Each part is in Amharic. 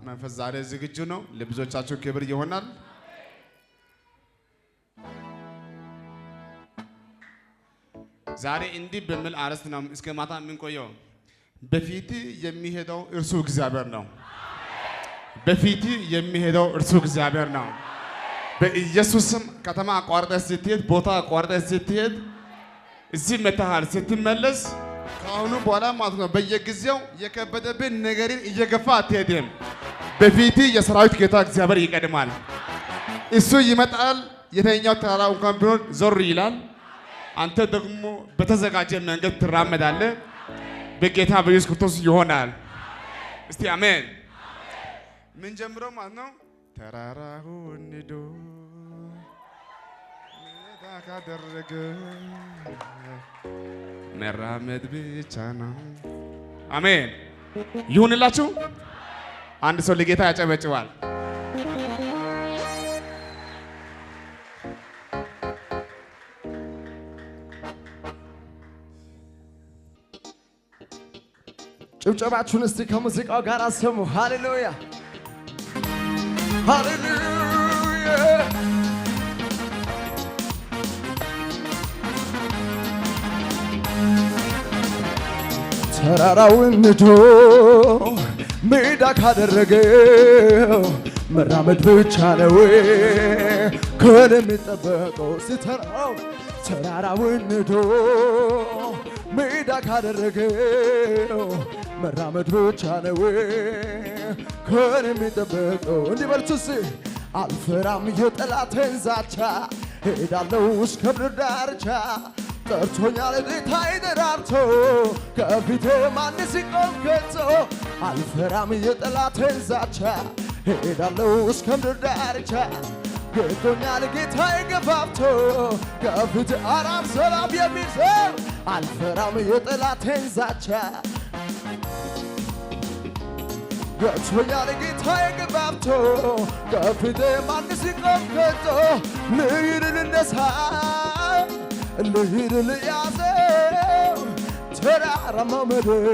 መንፈስ ዛሬ ዝግጁ ነው ለብዙዎቻችሁ ክብር ይሆናል ዛሬ እንዲህ በሚል አርዕስት ነው እስከ ማታ ምን ቆየው በፊት የሚሄደው እርሱ እግዚአብሔር ነው በፊት የሚሄደው እርሱ እግዚአብሔር ነው በኢየሱስም ከተማ አቋርጠህ ስትሄድ ቦታ አቋርጠህ ስትሄድ እዚህ መተሃል ስትመለስ ካሁኑ በኋላ ማለት ነው በየጊዜው የከበደብን ነገርን እየገፋ አትሄድም በፊት የሰራዊት ጌታ እግዚአብሔር ይቀድማል እሱ ይመጣል የተኛው ተራራ እንኳን ቢሆን ዞር ይላል አንተ ደግሞ በተዘጋጀ መንገድ ትራመዳለህ በጌታ በኢየሱስ ክርስቶስ ይሆናል እስቲ አሜን ምን ጀምሮ ማለት ነው ተራራውን ንዶ ካደረገ መራመድ ብቻ ነው አሜን ይሁንላችሁ አንድ ሰው ለጌታ ያጨበጭባል ጭብጨባችሁን እስቲ ከሙዚቃው ጋር አሰሙ ሃሌሉያ ሃሌሉያ ተራራውን ንዶ ሜዳ ካደረገው መራመድ ብቻ ነው ከኔ የሚጠበቀው ተራራውን ንዶ ሜዳ ካደረገው መራመድ ብቻ ነው ከኔ የሚጠበቀው እንዲህ በሉት እስቲ አልፈራም የጠላቴን ዛቻ ሄዳለሁ እስከ ምድር ዳርቻ ጠርቶኛል ጌታዬ ተራርቶ ከፊቴ ማንስ ይቆም ከቶ አልፈራም የጠላቴን ዛቻ ሄዳለሁ እስከ ምድር ዳርቻ ጌቶኛል ጌታዬ ገፋፍቶ ከፊቴ አራም ሰላም የሚል ሰው አልፈራም የጠላቴን ዛቻ ጌቶኛል ጌታዬ ገፋፍቶ ከፊቴ ማንስ ይቆም ከቶ ልሂድ ልነሳ ልሂድ ልያዘው ተራራማው ምድር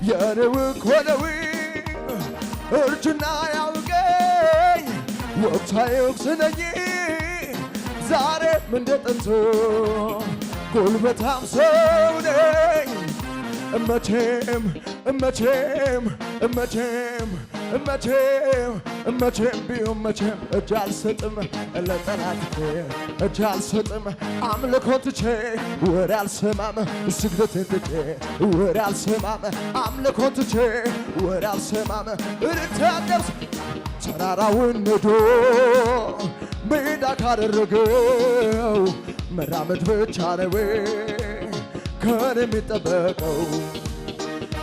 የኔው እኮ ነው እርጅና ያውቀኝ ወቅታ ይወቅስነኝ ዛሬም እንደ ጥንቱ ጉልበታም ሰው ነኝ እመቼም ቢሆን መቼም እጅ አልሰጥም ለጠላቴ እጅ አልሰጥም አምልኮ ትቼ ወሬ አልሰማም ስግደቴን ትቼ ወሬ አልሰማም አምልኮ ትቼ ወሬ አልሰማም እርታደርስ ተራራውን ንዶ ሜዳ ካደረገው መራመድ ብቻ ነው ከኔ የሚጠበቀው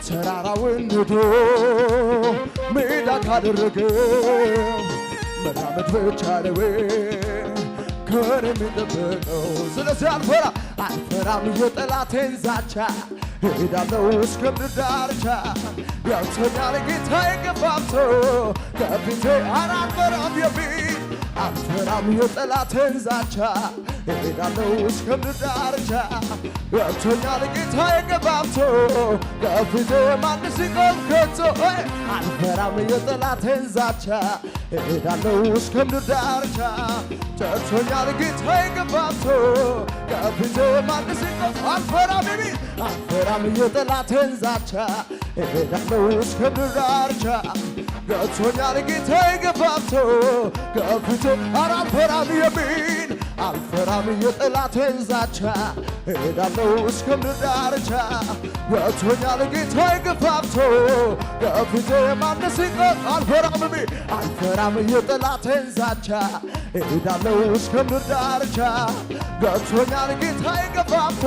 ተራራውን ንዶ ሜዳ ካደረገው መራመድ ብቻ ነው ከኔ የሚጠበቀው ስለዚህ አልፈራም የጠላቴን ዛቻ ሄዳለሁ እስከ ምድር ዳርቻ ያውተኛል ጌታዬ ገፋፍቶ ከፊቴ አልፈራም የሚል አልፈራም የጠላቴን ዛቻ ሄዳለሁ እስከ ምድር ዳርቻ ያውተኛል ጌታዬ ገፋፍቶ ከፊቴ ማንስ ይቆም ከቶ አልፈራም የጠላቴን ዛቻ ሄዳለሁ እስከ ምድር ዳርቻ ያውተኛል ጌታዬ ገፋፍቶ ከፊቴ ማንስ ይቆም አልፈራም የሚል አልፈራም የጠላቴን ዛቻ ሄዳለሁ እስከ ምድር ዳርቻ ያውተኛል ጌታዬ ገፋፍቶ ከፊቴ አልፈራም የሚል አልፈራም የጠላቴን ዛቻ ሄዳለሁ እስከ ምድር ዳርቻ ያውተኛል ጌታዬ ገፋፍቶ ከፊቴ ማንስ ይቆም አልፈራም የሚል አልፈራም የጠላቴን ዛቻ ሄዳለሁ እስከ ምድር ዳርቻ ያውተኛል ጌታዬ ገፋፍቶ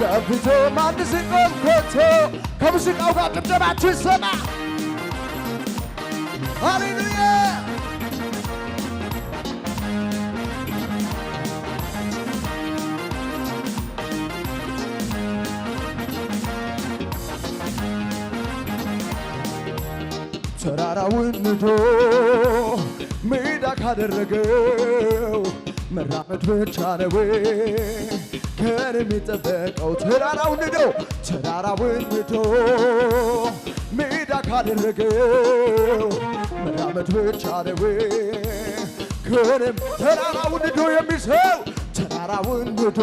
ከፊቴ ማንስ ይቆም ከቶ ከሙዚቃው ጋር ጭብጨባችሁ ይሰማ ሃሌሉያ ተራራውን ንዶ ሜዳ ካደረገው መራመድ ብቻ ነው ከኔ የሚጠበቀው ተራራውን ንዶ ሜዳ ካደረገው መራመድ ብቻ ነው ከኔም ተራራውን ንዶ የሚሰው ተራራውን ንዶ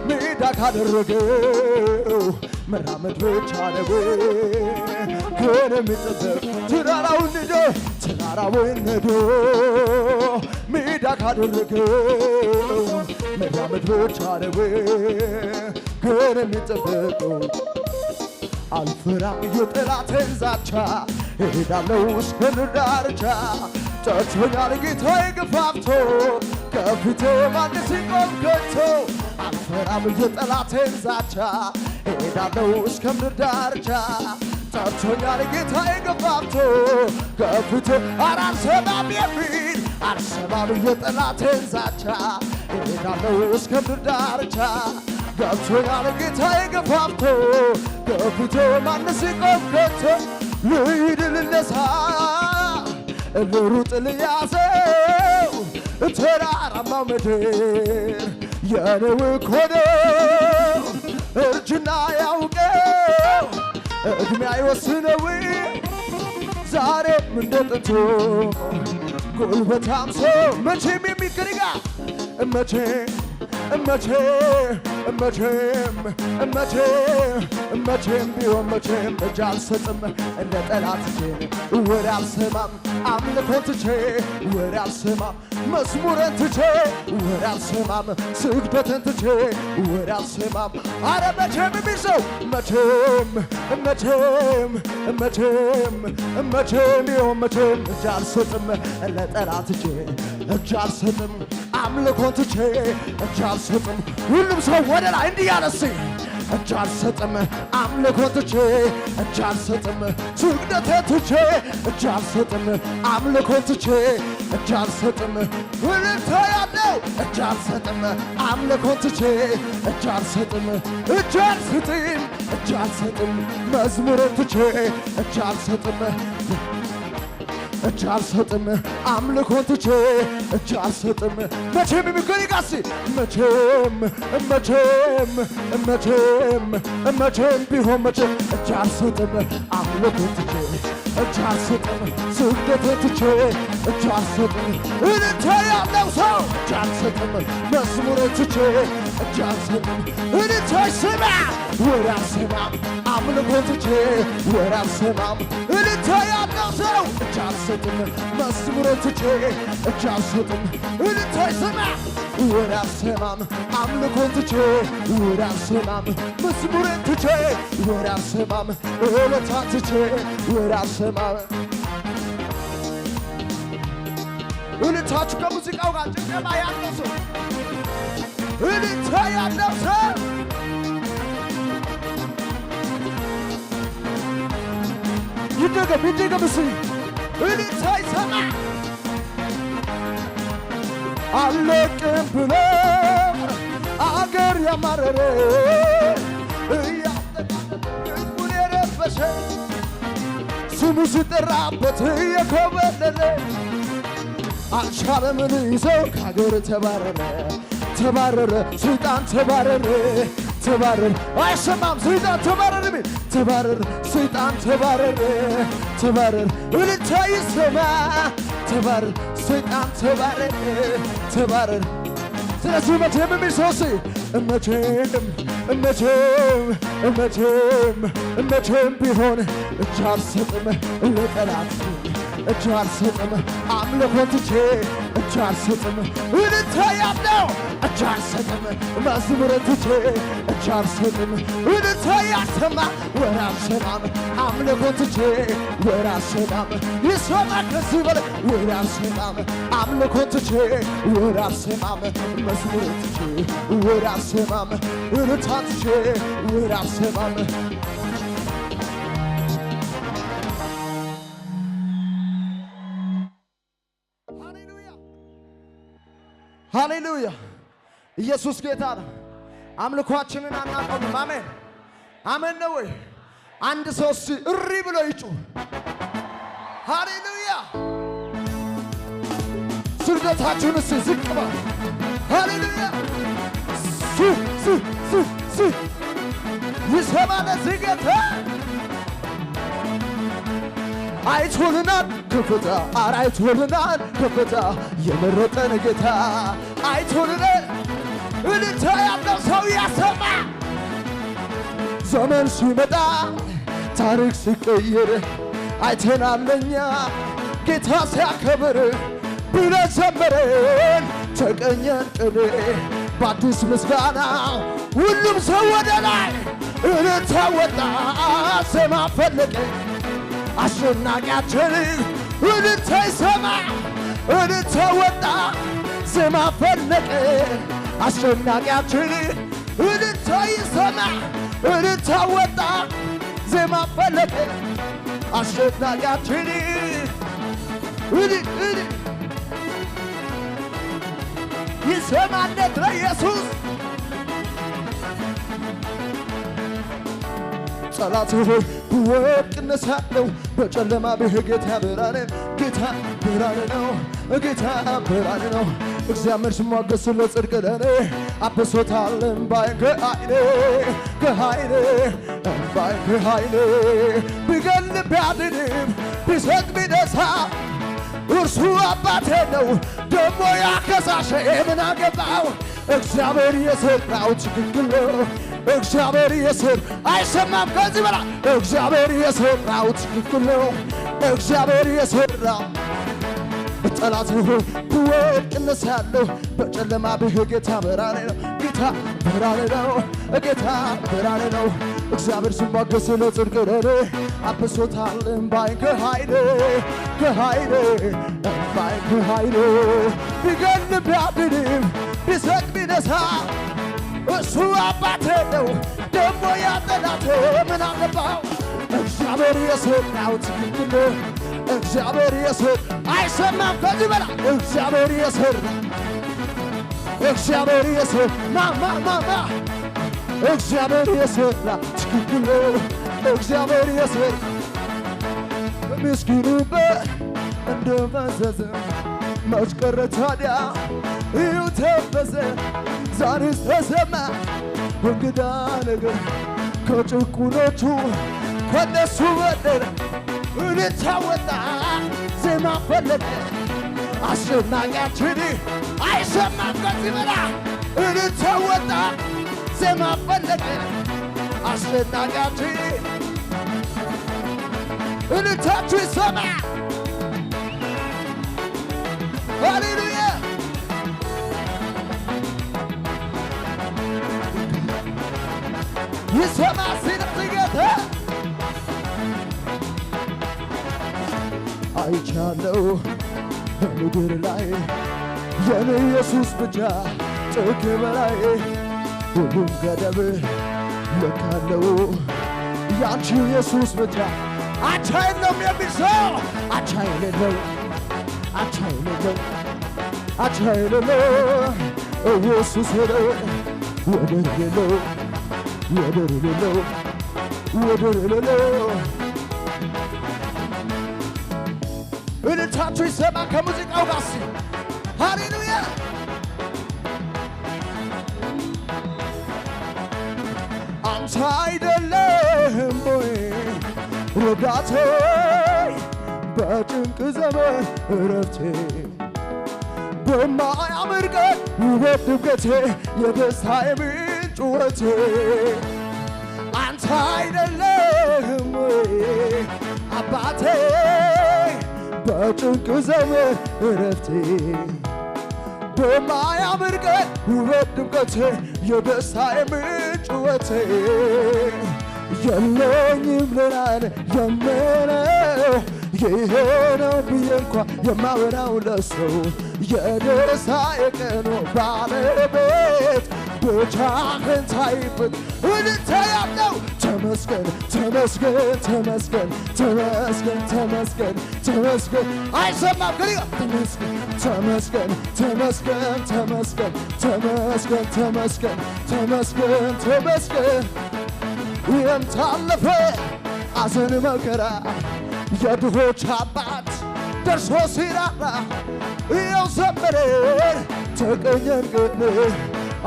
ሜዳ ካደረገው መራመድ ብቻ ነው ከኔም ይጠበቅ ተራራውን ንዶ ሜዳ ካደረገው መራመድ ብቻ ነው ከኔም ይጠበቅ አልፈራም የጠላቴን ዛቻ እሄዳለሁ እስከ ምድር ዳርቻ ጨርሶኛል ጌታዬ ገፋፍቶ ከፊቴ ማንስ ይቆም ከቶ አልፈራም የጠላቴን ዛቻ እሄዳለሁ እስከ ምድር ዳርቻ ጨርሶኛል ጌታዬ ገፋፍቶ ከፊቴ አልሰማም የሚል አልሰማም የጠላቴን ዛቻ እሄዳለሁ እስከ ምድር ዳርቻ ገብቶኛል ጌታዬ ገፋፍቶ ከፊቴ ማንስ ይቆም ከቶ ልሂድ ልነሳ ልሩጥ ልያዘው ተራራማው ምድር የኔው እኮ ነው እርጅና ያውቀው ዕድሜ አይወስነው ዛሬም እንደ ጥንቱ ጉልበታም ሰው መቼም የሚገርጋ መቼም ቢሆን መቼም እጅ አልሰጥም እንደ ጠላትቼን ወሬ አልሰማም አምልኮን ትቼ ወሬ አልሰማም መዝሙርን ትቼ ወሬ አልሰማም ስግደትን ትቼ ወሬ አልሰማም አረ መቼም የሚል ሰው መቼም ቢሆን መቼም እጅ አልሰጥም ለጠላትቼ እጅ አልሰጥም አምልኮን ትቼ እጅ አልሰጥም ሁሉም ሰው ወደ ላይ እንዲህ ያለሲ እጅ አልሰጥም አምልኮን ትቼ እጅ አልሰጥም ስግደቴን ትቼ እጅ አልሰጥም አምልኮን ትቼ እጅ አልሰጥም ውልታ ያለው እጅ አልሰጥም አምልኮን ትቼ እጅ አልሰጥም እጅ አልሰጥም መዝሙርን ትቼ እጅ አልሰጥም እጅ አልሰጥም አምልኮን ትቼ እጅ አልሰጥም መቼም የሚገኝ ጋሲ መቼም ቢሆን መቼም እጅ አልሰጥም አምልኮን ትቼ እጅ አልሰጥም ስግደቴን ትቼ እጅ አልሰጥም እልልታ ያለው ሰው እጅ አልሰጥም መዝሙርን ትቼ እጅ አልሰጥም እልልታ ይሰማ ወሬ አልሰማም አምልኮን ትቼ ወሬ አልሰማም እልልታ ያለው ሰው እጅ አልሰጥም መዝሙርን ትቼ እጅ አልሰጥም እልልታ ይሰማ ወሬ አልሰማም አምልኮን ትቼ ወሬ አልሰማም መዝሙርን ትቼ ወሬ አልሰማም እልልታ ትቼ ወሬ አልሰማም እልልታችሁ ከሙዚቃው ጋር ጭብጨባ ያለው ሰው እልልታ ያለው ሰው ይደገም እስኪ እልልታ ይሰማ አለቅም ብሎ አገር ያማረረ ሕዝቡን የረበሸ ስሙ ሲጠራበት የኮበለለ አልቻለምን ይዘው ከአገር ተባረረ ሰይጣን ተባረረ አይሰማም ሰይጣን ተባረረ ሰይጣን ተባረረ እልልታ ይሰማ ተባረረ ሰይጣን ተባረረ ስለዚህ መቼም የሚል ሰው መቼም ቢሆን እጅ አልሰጥም ለጠላት እጅ አልሰጥም አምልኮን ትቼ እጅ አልሰጥም እልልታ ያለው እጅ አልሰጥም መዝሙርን ትቼ እጅ አልሰጥም እልልታ ያሰማ ወሬ አልሰማም አምልኮን ትቼ ወሬ አልሰማም ይሰማ ከዚህ በላይ ወሬ አልሰማም አምልኮን ትቼ ወሬ አልሰማም መዝሙርን ትቼ ወሬ አልሰማም እልልታ ትቼ ወሬ አልሰማም ሃሌሉያ ኢየሱስ ጌታ ነው። አምልኳችንን አናቆምም። አሜን አሜን ነው ወይ? አንድ ሰው እሪ ብሎ ይጩ። ሃሌሉያ ስግደታችሁን ዝቅ በሉ። ሃሌሉያ ይሰማ ለዚህ ጌታ አይቶልናል ከፍታ አይቶልናል ከፍታ የመረጠን ጌታ አይቶልናል እልልታ ያለው ሰው ያሰማ ዘመን ሲመጣ ታሪክ ሲቀየር አይተናለኛ ጌታ ሲያከብር ብለን ዘመርን ተቀኘን ቅኔ በአዲስ ምስጋና ሁሉም ሰው ወደ ላይ እልልታ ወጣ ዜማ ፈለቀ አሸናቂያችን እልልታ ይሰማ እልልታ ወጣ ዜማ ፈለቀ አሸናቂያችን እልልታ ይሰማ እልልታ ወጣ ዜማ ፈለቀ አሸናቂያችን ይሰማለት ለኢየሱስ ጠላት ሆይ ብወድቅ እነሳለሁ በጨለማ ብሄድ ጌታ ብርሃኔ ጌታ ብርሃኔ ነው ጌታ ብርሃኔ ነው እግዚአብሔር ሲሟገስ ለጽድቅ ለኔ አብሶታል እምባዬን ከኃይሌ እምባዬን ከኃይሌ ቢገል ቢያድንም ቢሰጥ ቢነሳ እርሱ አባቴ ነው ደሞ ያከሳሸ ምን አገባው እግዚአብሔር የሰራው ትክክል ነው እግዚአብሔር የሰራው አይሰማም ከዚህ በላይ እግዚአብሔር የሰራው ትክክል ነው እግዚአብሔር የሰራው ጠላት ሆይ ብወድቅ እነሳለሁ በጨለማ ብሄድ ጌታ ብርሃኔ ነው ጌታ ብርሃኔ ነው ጌታ ብርሃኔ ነው እግዚአብሔር ሲሟገስ ለጽድቅ ለኔ አብሶታል እምባዬን ከኃይሌ እምባዬን ከኃይሌ ቢገል ቢያድንም ቢሰጥ ቢነሳ እሱ አባቴ ነው ደሞ ያጠላቴ ምን አገባው እግዚአብሔር የሰራው ትክክል ነው እግዚአብሔር የሰራ አይሰማም ከዚህ በላይ እግዚአብሔር የሰራ ማ እግዚአብሔር የሰራ ትክክል ነው እግዚአብሔር የሰራ ምስኪኑ እንደመዘዘ መች ቀረ ታዲያ እዩ ተበዘ ዛሬስ ተሰማ እንግዳ ነገር ከጭቁኖቹ ከነሱ በደረ እልልታ ወጣ ዜማ ፈለቀ አሸናቂያችን አይሰማም ከዚህ በላይ እልልታ ወጣ ዜማ ፈለቀ አሸናቂያችን እልልታችሁ ይሰማ ሃሌሉያ ይሰማ ሲነጥገተ አይቻለው በምድር ላይ የኔ ኢየሱስ ብቻ ጥግ በላይ ሁሉም ገደብ ለካለው ያንቺ ኢየሱስ ብቻ አቻ የለውም የሚል ሰው አቻ የሌለው ኢየሱስ ነው ወደር የሌለው እልልታችሁ ይሰማ ከሙዚቃው ጋር ሃሌሉያ አንተ አይደለህም ወይ ረዳቴ በጭንቅ ዘመን እረፍቴ በማያምር ቀን ውበት ድምቀቴ የደስታዬ ምንጭ ጩኸቴ አንተ አይደለህም ወይ አባቴ በጭንቅ ዘመን እረፍቴ በማያምር ቀን ውበት ድምቀቴ የደስታዬ ምንጭ ጩኸቴ የለኝም ሌላን የምለው ይሄ ነው ብዬ እንኳ የማወራው ለሰው የደስታዬ ቀኑ ባለቤት ብቻህን ታይበት እልልታ ያለው ተመስገን አይሰማም ከሊጋ ተመስገን ይህም ታለፈ አዘን መከራ የድሆች አባት ደርሶ ሲራራ ይኸው ዘመርን ተቀኘን ግን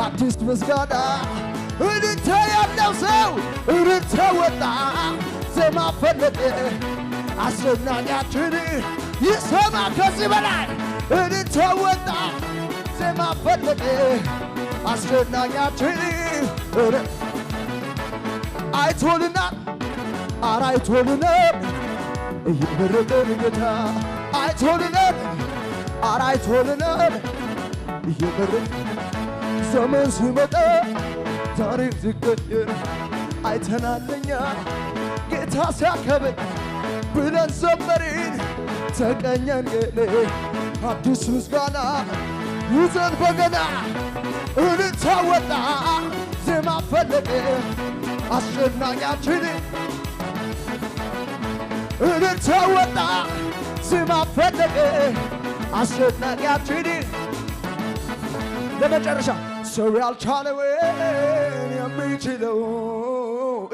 አዲስ ምስጋና እልልታ ያለው ሰው እልልታ ወጣ ዜማ ፈለቀ አስደናቂያችን ይሰማ ከዚህ በላይ እንተወጣ ዜማ ፈለቀ አስደናቂያችን አይቶልናል ኧረ አይቶልናል እየመረቀን ጌታ አይቶልናል ኧረ አይቶልናል እየመረቀ ዘመን ሲመጣ ታሪክ ሲቀየር አይተናለኛ ጌታ ሲያከብር ብለን ዘመርን ተቀኘን ገሌ አዲስ ምስጋና ይዘን በገና እልልታ ወጣ ዜማ ፈለቀ አስደናቂያችን እልልታ ወጣ ዜማ ፈለቀ አስደናቂያችን ለመጨረሻ ሰው ያልቻለውን የሚችለው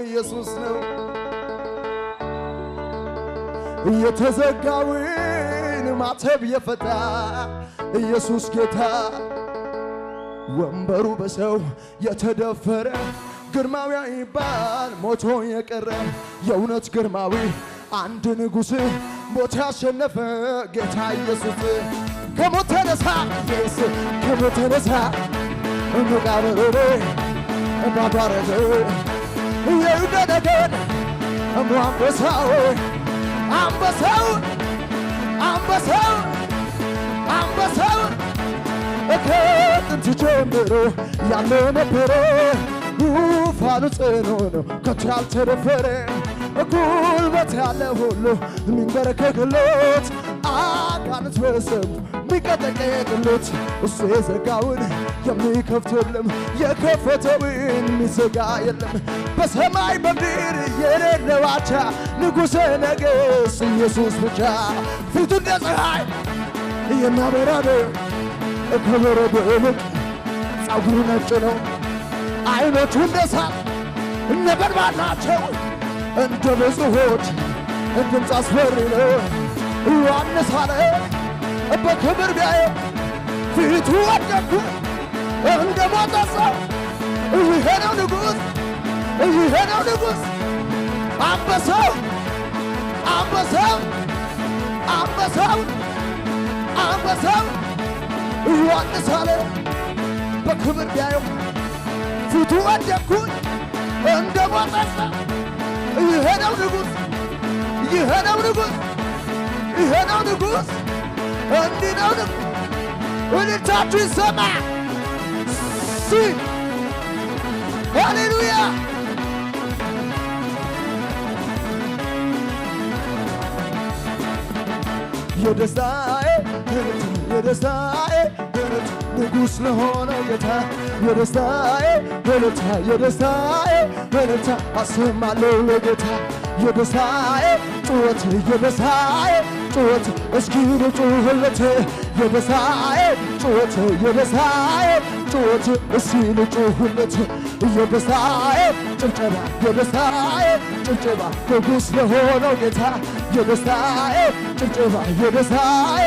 ኢየሱስ ነው የተዘጋውን ማተብ የፈታ ኢየሱስ ጌታ ወንበሩ በሰው የተደፈረ ግርማዊ ይባል ሞቶ የቀረ የእውነት ግርማዊ አንድ ንጉሥ ሞት ያሸነፈ ጌታ ኢየሱስ ከሞት ተነሳ ኢየሱስ ከሞት ተነሳ መቃብር ባባረገ የይሁዳ ነገድ አንበሳው አንበሳው አንበሳው አንበሳው ከጥንት ጀምሮ ያለ ነበረ ዙፋኑ ጽኑ ነው ከቶ ያልተደፈረ ጉልበት ያለ ሁሉ የሚንበረከክለት አጋንንት በሰሙ የሚቀጠቀጥለት እሱ የዘጋውን የሚከፍት የለም የከፈተውን የሚዘጋ የለም በሰማይ በምድር የሌለው አቻ ንጉሠ ነገሥት ኢየሱስ ብቻ ፊቱ እንደ ፀሐይ የሚያበራ ነው ከበረዶ ይልቅ ፀጉሩ ነጭ ነው አይኖቹ እንደ እሳት ነበልባል ናቸው እንደ ብዙዎች ድምፅ አስፈሪ ነው ዮሐንስ አለ በክብር ቢያየው ፊቱ ወደኩ እንደ ሞተ ሰው ይሄ ነው ንጉሥ ይሄ ነው ንጉሥ አንበሳው አንበሳው አንበሳው አንበሳው ዮሐንስ አለ በክብር ቢያየው ፊቱ ወደኩ እንደ ሞተ ሰው ይሄ ነው ንጉሥ ይሄ ነው ንጉሥ ይሄ ነው ንጉሥ እንዲህ ነው ንጉሥ እልልታችሁ ይሰማ ሃሌሉያ የደስታዬ የደስታዬ ንጉሥ ለሆነ ጌታ የደስታዬ የደስታዬ አሰማለሁ ለጌታ የደስታዬ ጩኸት የደስታዬ ጩኸት እስኪ ልጩህለት የደስታዬ ጩኸት የደስታዬ ጩኸት እስኪ ልጩህለት የደስታዬ ጭብጨባ የደስታዬ ጭብጨባ ንጉሥ ለሆነው ጌታ የደስታዬ ጭብጨባ የደስታዬ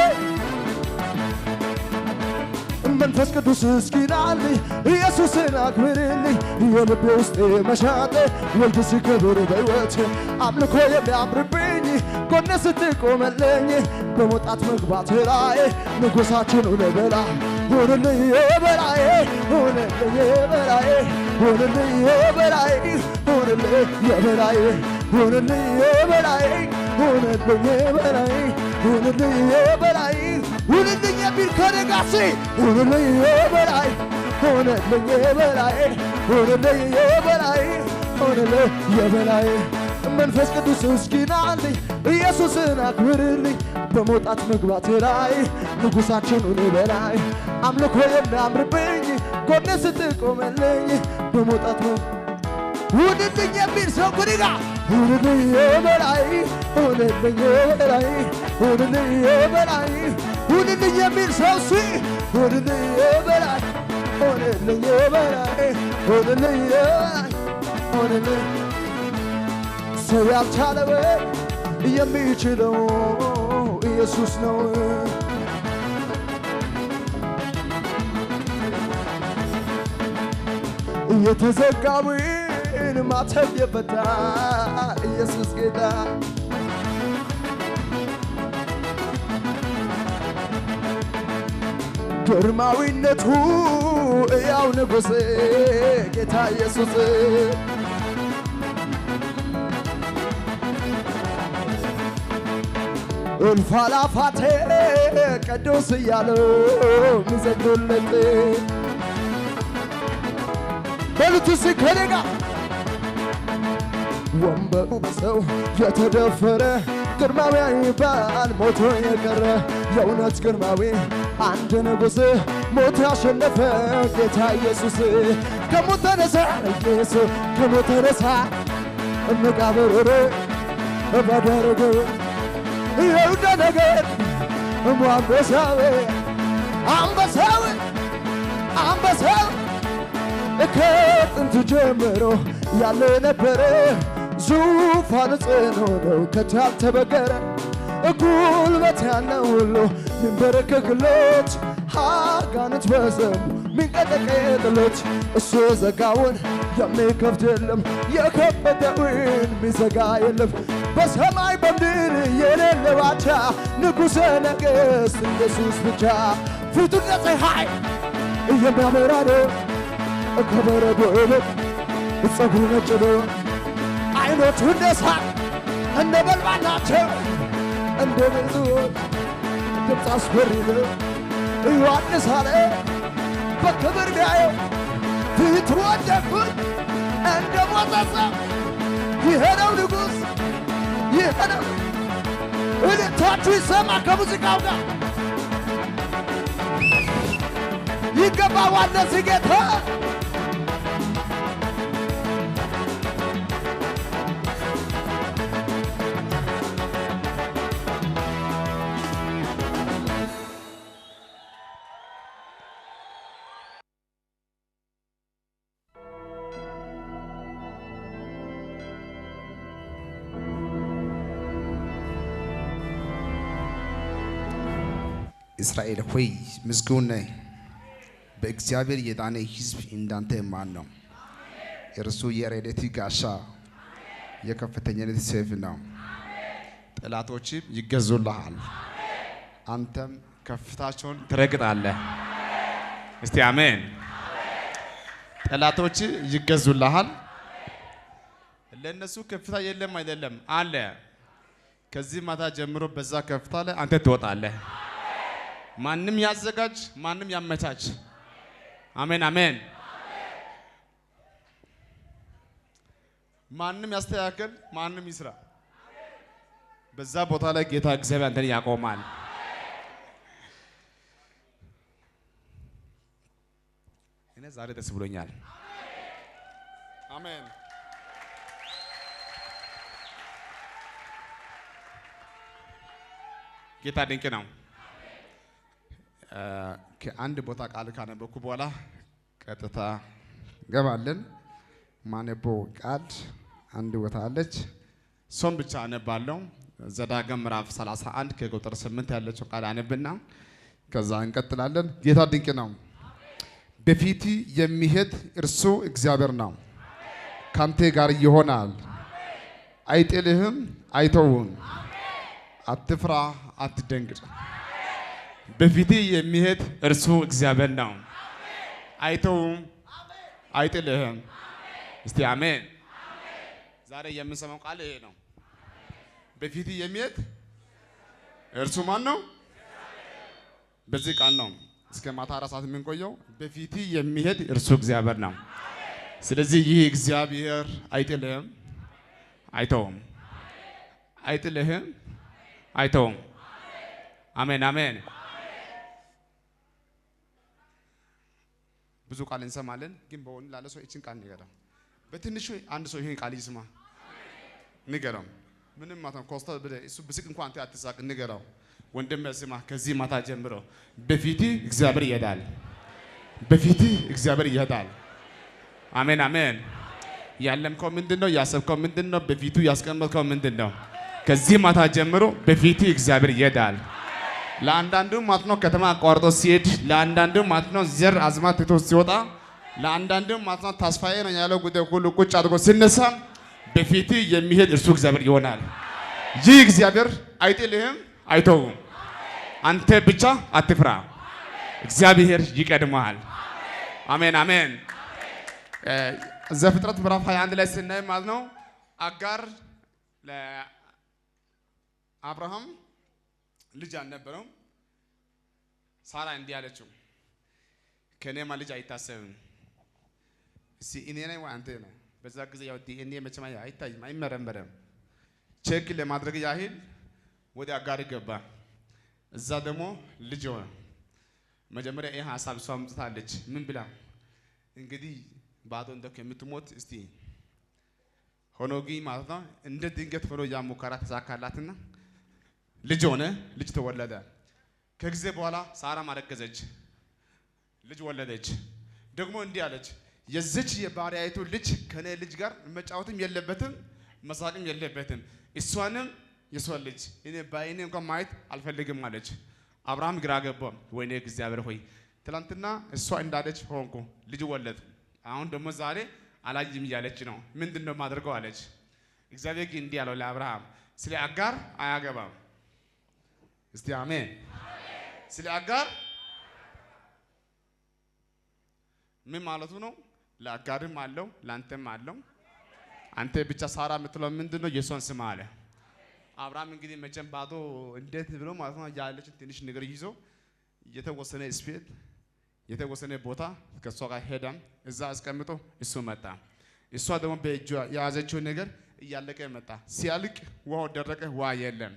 መንፈስ ቅዱስ እስኪናልኝ ኢየሱስን አክብርልኝ የልቤ ውስጥ መሻቴ ወልድ ሲከብር በሕይወቴ አምልኮ የሚያምርብኝ ጎኔ ስትቆመልኝ በመውጣት መግባት ላይ ንጉሣችን ለበላ ሁንልኝ የበላዬ ሁንልኝ የበላዬ ሁንልኝ የበላዬ ሁንልኝ የበላዬ ሁንልኝ የበላዬ ሁንልኝ የበላዬ ሁንልኝ የበላዬ ሁንልኝ የሚል ከነጋሴ ሁንልኝ የበላይ ሁንልኝ የበላይ ሁንልኝ የበላይ ሁንልኝ የበላይ መንፈስ ቅዱስ እስኪናልኝ ኢየሱስን አክብርልኝ በመውጣት መግባት ላይ ንጉሣችን ሁን በላይ አምልኮ የሚያምርብኝ ጎኔ ስትቆመልኝ በመውጣት ሁንልኝ የሚል ሰው ጉዲጋ ሁንልኝ የበላይ ሁንልኝ የበላይ ሁንልኝ የበላይ ሁንልኝ የሚል ሰው ሁንልኝ የበላይ ሁንልኝ የበላይ ሁንልኝ የበላይ ሁንልኝ ሰው ያልቻለው የሚችለው ኢየሱስ ነው የተዘጋውን ማተብ የፈታ ኢየሱስ ጌታ ግርማዊነቱ ያው ንጉሥ ጌታ ኢየሱስ እልፍ አእላፋት ቅዱስ እያሉ ሚዘግሩለት በሉት እስኪ ከኔ ጋር ወንበሩ በሰው የተደፈረ ግርማዊ ይባል ሞቶ የቀረ የእውነት ግርማዊ አንድ ንጉሥ ሞት ያሸነፈ ጌታ ኢየሱስ ከሞት ተነሳ ኢየሱስ ከሞት ተነሳ መቃብር ባደረገ የውደ ነገር አንበሳው ከጥንት ጀምሮ ያለ ነበረ ዙፋን ጽኑ ነው ከቶ ያልተበገረ ጉልበት ያለው ሁሉ ሚንበረከክለት አጋንንት በስሙ ሚንቀጠቀጥለት እሱ የዘጋውን የሚከፍት የለም የከፈተውን ሚዘጋ የለም በሰማይ በምድር የሌለ ባቻ ንጉሠ ነገሥት ኢየሱስ ብቻ ፊቱ እንደ ፀሐይ የሚያበራ ነው ከበረዶ ይልቅ ፀጉሩ ነጭ ነው አይኖቹ እንደ እሳት እንደ ነበልባል ናቸው እንደ ብዙዎች ድምፅ አስፈሪ ነው ዮሐንስ አለ በክብር ቢያየው ፊቱ ወደቅኩኝ እንደ ሞተ ሰው ይሄ ነው ንጉሥ ይሄ ነው እልልታችሁ ይሰማ ከሙዚቃው ጋር ይገባዋል ለዚህ ጌታ እስራኤል ሆይ ምስጉን ነህ። በእግዚአብሔር የዳነ ሕዝብ እንዳንተ ማን ነው? እርሱ የረድኤት ጋሻ የከፍተኛነት ሰይፍ ነው። ጠላቶች ይገዙልሃል፣ አንተም ከፍታቸውን ትረግጣለህ። እስቲ አሜን። ጠላቶች ይገዙልሃል። ለነሱ ከፍታ የለም አይደለም አለ። ከዚህ ማታ ጀምሮ በዛ ከፍታ ላይ አንተ ትወጣለህ። ማንም ያዘጋጅ ማንም ያመቻች። አሜን አሜን። ማንም ያስተካከል ማንም ይስራ። በዛ ቦታ ላይ ጌታ እግዚአብሔር አንተን ያቆማል። እኔ ዛሬ ደስ ብሎኛል። አሜን። ጌታ ድንቅ ነው። ከአንድ ቦታ ቃል ካነበብኩ በኋላ ቀጥታ ገባለን። ማነበው ቃል አንድ ቦታ አለች፣ እሷን ብቻ አነባለሁ። ዘዳግም ምዕራፍ 31 ከቁጥር 8 ያለችው ቃል አነብና ከዛ እንቀጥላለን። ጌታ ድንቅ ነው። በፊት የሚሄድ እርሱ እግዚአብሔር ነው፣ ካንተ ጋር ይሆናል፣ አይጥልህም፣ አይተውም። አትፍራ፣ አትደንግጥ። በፊት የሚሄድ እርሱ እግዚአብሔር ነው፣ አይተውም፣ አይጥልህም። እስቲ አሜን። ዛሬ የምንሰማው ቃል ይሄ ነው። በፊት የሚሄድ እርሱ ማን ነው? በዚህ ቃል ነው እስከ ማታ 4 ሰዓት የምንቆየው። በፊት የሚሄድ እርሱ እግዚአብሔር ነው። ስለዚህ ይህ እግዚአብሔር አይጥልህም፣ አይተውም፣ አይጥልህም፣ አይተውም። አሜን አሜን። ብዙ ቃል እንሰማለን፣ ግን በሆነ ላለ ሰው እቺን ቃል ንገረው። በትንሹ አንድ ሰው ይሄን ቃል ይስማ፣ ንገረው። ምንም ማታ ኮስታ እሱ ብስቅ እንኳን አንተ አትሳቅ፣ ንገረው። ወንድም ስማ፣ ከዚህ ማታ ጀምሮ በፊት እግዚአብሔር ይሄዳል፣ በፊት እግዚአብሔር ይሄዳል። አሜን አሜን። ያለምከው ምንድነው? ያሰብከው ምንድነው? በፊቱ ያስቀመጥከው ምንድነው? ከዚህ ማታ ጀምሮ በፊት እግዚአብሔር ይሄዳል። ለአንዳንዱ ማለት ነው ከተማ አቋርጦ ሲሄድ፣ ለአንዳንዱ ማለት ነው ዘር አዝማት ትቶ ሲወጣ፣ ለአንዳንዱ ማለት ነው ተስፋዬ ነው ያለው ጉዳይ ሁሉ ቁጭ አድርጎ ሲነሳ በፊት የሚሄድ እርሱ እግዚአብሔር ይሆናል። ይህ እግዚአብሔር አይጥልህም፣ አይተውም። አንተ ብቻ አትፍራ። እግዚአብሔር ይቀድማል። አሜን አሜን። ዘፍጥረት ምዕራፍ 21 ላይ ስናይ ማለት ነው አጋር ለአብርሃም ልጅ አልነበረውም። ሳራ እንዲህ አለችው ከኔማ ልጅ አይታሰብም። እሺ እኔ ነኝ ወይ አንተ ነህ? በዛ ጊዜ ያው ዲኤንኤ መቼም አይታይም አይመረመርም። ቼክ ለማድረግ ያህል ወደ አጋር ገባ። እዛ ደግሞ ልጅ ሆነ። መጀመሪያ ይሄ ሐሳብ እሷ አምጥታለች። ምን ብላ እንግዲህ ባዶ እንደው ከምትሞት እስቲ ሆኖጊ ማለት ነው እንደ ድንገት ሆኖ ያ ሙከራ ተሳካላትና ልጅ ሆነ። ልጅ ተወለደ። ከጊዜ በኋላ ሳራ ማረገዘች፣ ልጅ ወለደች። ደግሞ እንዲህ አለች የዚች የባሪያይቱ ልጅ ከኔ ልጅ ጋር መጫወትም የለበትም መሳቅም የለበትም። እሷንም የሷን ልጅ እኔ ባይኔ እንኳን ማየት አልፈልግም አለች። አብርሃም ግራ ገባው። ወይኔ እግዚአብሔር ሆይ ትላንትና እሷ እንዳለች ሆንኩ፣ ልጅ ወለድ። አሁን ደግሞ ዛሬ አላየም እያለች ነው። ምንድነው ማድረገው አለች። እግዚአብሔር ግን እንዲህ አለው ለአብርሃም ስለ አጋር አያገባም። እስቲ አሜን። ስለ አጋር ምን ማለቱ ነው? ለአጋርም አለው ላንተም አለው። አንተ ብቻ ሳራ የምትለው ምንድነው? የሷን ስም አለ። አብርሃም እንግዲህ መቼም ባዶ እንዴት ብሎ ማለት ነው ያለችን ትንሽ ነገር ይዞ የተወሰነ ስፔት የተወሰነ ቦታ ከሷ ጋር ሄዳ እዛ አስቀምጦ እሱ መጣ። እሷ ደግሞ በእጇ የያዘችው ነገር እያለቀ መጣ። ሲያልቅ ውሃው ደረቀ፣ ውሃ የለም።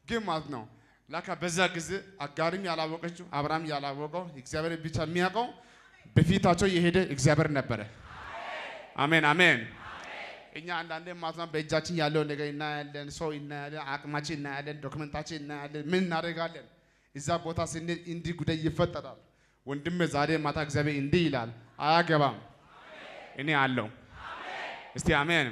ግን ማለት ነው ላካ በዛ ጊዜ አጋርም ያላወቀችው አብርሃም ያላወቀው እግዚአብሔር ብቻ የሚያውቀው በፊታቸው የሄደ እግዚአብሔር ነበረ። አሜን አሜን። እኛ አንዳንዴ ማለት ነው በእጃችን ያለው ነገር እናያለን፣ ሰው እናያለን፣ አቅማችን እናያለን፣ ዶክመንታችን እናያለን። ምን እናደርጋለን? እዛ ቦታ ስንል እንዲህ ጉዳይ ይፈጠራል። ወንድሜ ዛሬ ማታ እግዚአብሔር እንዲህ ይላል አያገባም፣ እኔ አለው። እስቲ አሜን።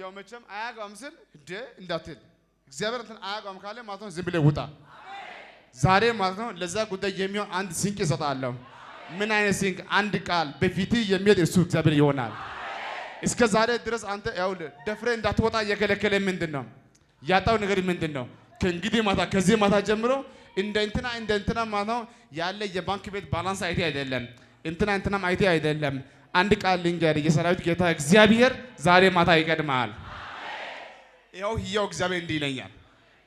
ያው መቼም አያገባም ስል እንደ እንዳትል እግዚአብሔር እንትን አያገባም ካለ ማለት ነው ዝም ብለህ ውጣ። ዛሬ ማለት ነው ለዛ ጉዳይ የሚሆን አንድ ስንቅ እሰጥሃለሁ። ምን አይነት ስንቅ? አንድ ቃል በፊት የሚሄድ እሱ እግዚአብሔር ይሆናል። እስከ ዛሬ ድረስ አንተ ያው ደፍሬ እንዳትወጣ የከለከለ ምንድነው? ያጣው ነገር ምንድነው? ከእንግዲህ ማታ ከዚህ ማታ ጀምሮ እንደ እንትና ማለት ነው ያለ የባንክ ቤት ባላንስ አይቴ አይደለም፣ እንትናም አይቴ አይደለም። አንድ ቃል ልንገር፣ የሰራዊት ጌታ እግዚአብሔር ዛሬ ማታ ይቀድማል። ያው ህያው እግዚአብሔር እንዲህ ይለኛል።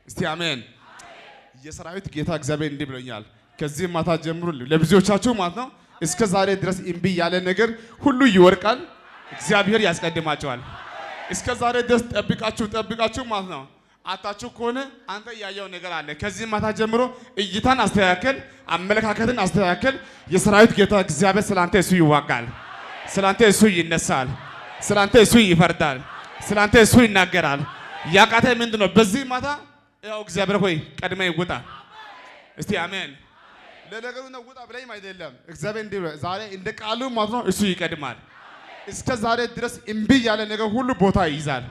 እስቲ አሜን። የሰራዊት ጌታ እግዚአብሔር እንዲህ ብሎኛል። ከዚህ ማታ ጀምሮ ለብዙዎቻችሁ ማለት ነው እስከ ዛሬ ድረስ እምቢ ያለ ነገር ሁሉ ይወርቃል። እግዚአብሔር ያስቀድማቸዋል። እስከ ዛሬ ድረስ ጠብቃችሁ ማለት ነው አታችሁ ከሆነ አንተ ያየው ነገር አለ። ከዚህ ማታ ጀምሮ እይታን አስተካከል፣ አመለካከትን አስተካከል። የሰራዊት ጌታ እግዚአብሔር ስላንተ እሱ ይዋጋል፣ ስላንተ እሱ ይነሳል፣ ስላንተ እሱ ይፈርዳል፣ ስላንተ እሱ ይናገራል። ያቃተ ምንድነው? በዚህ ማታ ያው እግዚአብሔር ሆይ ቀድመህ ውጣ። እስቲ አሜን። ለነገሩ ነው ውጣ ብለኝም አይደለም እግዚአብሔር እንዲህ ዛሬ እንደ ቃሉ ማለት ነው እሱ ይቀድማል። እስከ ዛሬ ድረስ እምቢ ያለ ነገር ሁሉ ቦታ ይይዛል።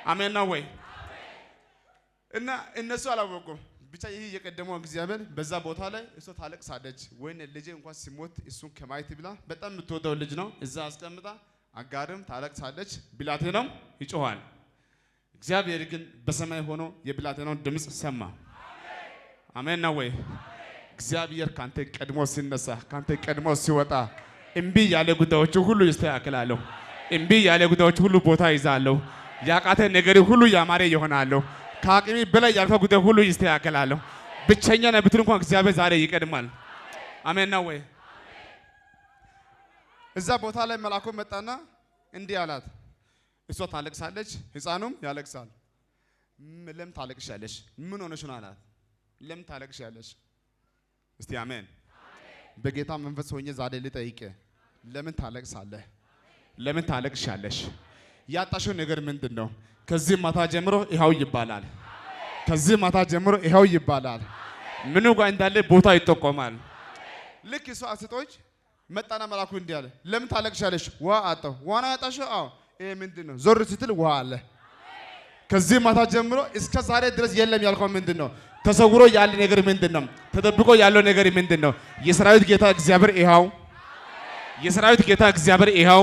አሜን ነው ወይ? እና እነሱ አላወቁም። ብቻ ይሄ የቀደመው እግዚአብሔር በዛ ቦታ ላይ እሱ ታለቅሳለች። ወይኔ ልጄ እንኳን ሲሞት እሱን ከማየት ብላ በጣም የምትወደው ልጅ ነው እዛ አስቀምጣ፣ አጋርም ታለቅሳለች፣ ብላቴናውም ይጮሃል። እግዚአብሔር ግን በሰማይ ሆኖ የብላቴናውን ድምፅ ሰማ። አሜን ነው ወይ? እግዚአብሔር ካንተ ቀድሞ ሲነሳ ካንተ ቀድሞ ሲወጣ እምቢ ያለ ጉዳዮች ሁሉ ይስተካከላሉ። እምቢ ያለ ጉዳዮች ሁሉ ቦታ ይዛሉ። ያቃተ ነገር ሁሉ ያማረ ይሆናሉ። ከአቅሚ በላይ ያልከው ጉዳይ ሁሉ ይስተካከላሉ። ብቸኛ ነህ ብትል እንኳን እግዚአብሔር ዛሬ ይቀድማል። አሜን ነው ወይ? እዛ ቦታ ላይ መልአኩ መጣና እንዲህ አላት። እሷ ታለቅሳለች፣ ህፃኑም ያለቅሳል። ለምን ታለቅሻለሽ? ምን ሆነሽ ነው አላት። ለምን ታለቅሻለሽ? እስቲ አሜን። በጌታ መንፈስ ሆኜ ዛሬ ልጠይቅ፣ ለምን ታለቅሳለህ? ለምን ታለቅሻለሽ? ያጣሽው ነገር ምንድነው? ከዚህ ማታ ጀምሮ ይኸው ይባላል። ከዚህ ማታ ጀምሮ ይኸው ይባላል። ምኑ ጋር እንዳለ ቦታ ይጠቆማል። ልክ እሷ አስጦች መጣና መልአኩ እንዲህ አለ፣ ለምን ታለቅሻለሽ? ውሃ አጣሁ። ዋና ያጣሽው? አዎ። ይሄ ምንድነው? ዞር ስትል ውሃ አለ። ከዚህ ማታ ጀምሮ እስከ ዛሬ ድረስ የለም ያልከው ምንድነው? ተሰውሮ ያለ ነገር ምንድነው? ተደብቆ ያለው ነገር ምንድነው? የሰራዊት ጌታ እግዚአብሔር ይኸው። የሰራዊት ጌታ እግዚአብሔር ይኸው።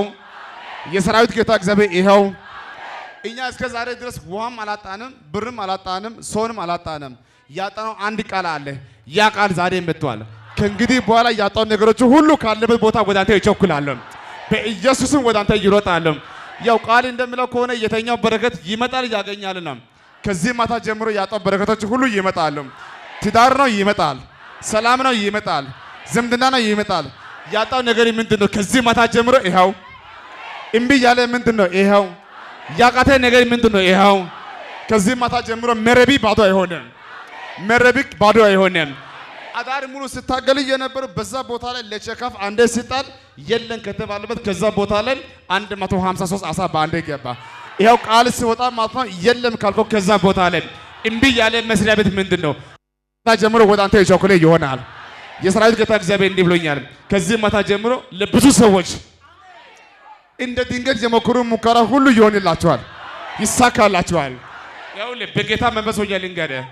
የሰራዊት ጌታ እግዚአብሔር ይኸው። እኛ እስከ ዛሬ ድረስ ውሃም አላጣንም፣ ብርም አላጣንም፣ ሰውንም አላጣንም። ያጣነው አንድ ቃል አለ። ያ ቃል ዛሬ መጥቷል። ከእንግዲህ በኋላ ያጣው ነገሮች ሁሉ ካለበት ቦታ ወደ አንተ ይቸኩላሉ። በኢየሱስም ወደ አንተ ይሮጣሉ። ያው ቃል እንደሚለው ከሆነ የተኛው በረከት ይመጣል ያገኛልና ከዚህ ማታ ጀምሮ ያጣው በረከቶች ሁሉ ይመጣሉ። ትዳር ነው ይመጣል፣ ሰላም ነው ይመጣል፣ ዝምድና ነው ይመጣል። ያጣው ነገር ምንድነው? ከዚህ ማታ ጀምሮ ይኸው እምቢ ያለ ምንድነው? ይኸው ያቃተ ነገር ምንድነው? ይኸው ከዚህ ማታ ጀምሮ መረቢ ባዶ አይሆንም፣ መረቢ ባዶ አይሆንም። አዳር ሙሉ ስታገል የነበረ በዛ ቦታ ላይ ለቸካፍ አንዴ ሲጣል የለን ከተባለበት ከዛ ቦታ ላይ 153 አሳ በአንዴ ገባ። ይኸው ቃል ሲወጣ ማለት ነው የለም ካልኮ ከዛ ቦታ ላይ እምቢ ያለ መስሪያ ቤት ምንድነው? ጀምሮ ወደ አንተ ይቸኩል ይሆናል። የሰራዊት ጌታ እግዚአብሔር እንዲህ ብሎኛል። ከዚህ ማታ ጀምሮ ለብዙ ሰዎች እንደ ድንገት የሞከሩ ሙከራ ሁሉ ይሆንላቸዋል፣ ይሳካላቸዋል። ያው በጌታ መንፈስ ሆኜ ልንገርህ፣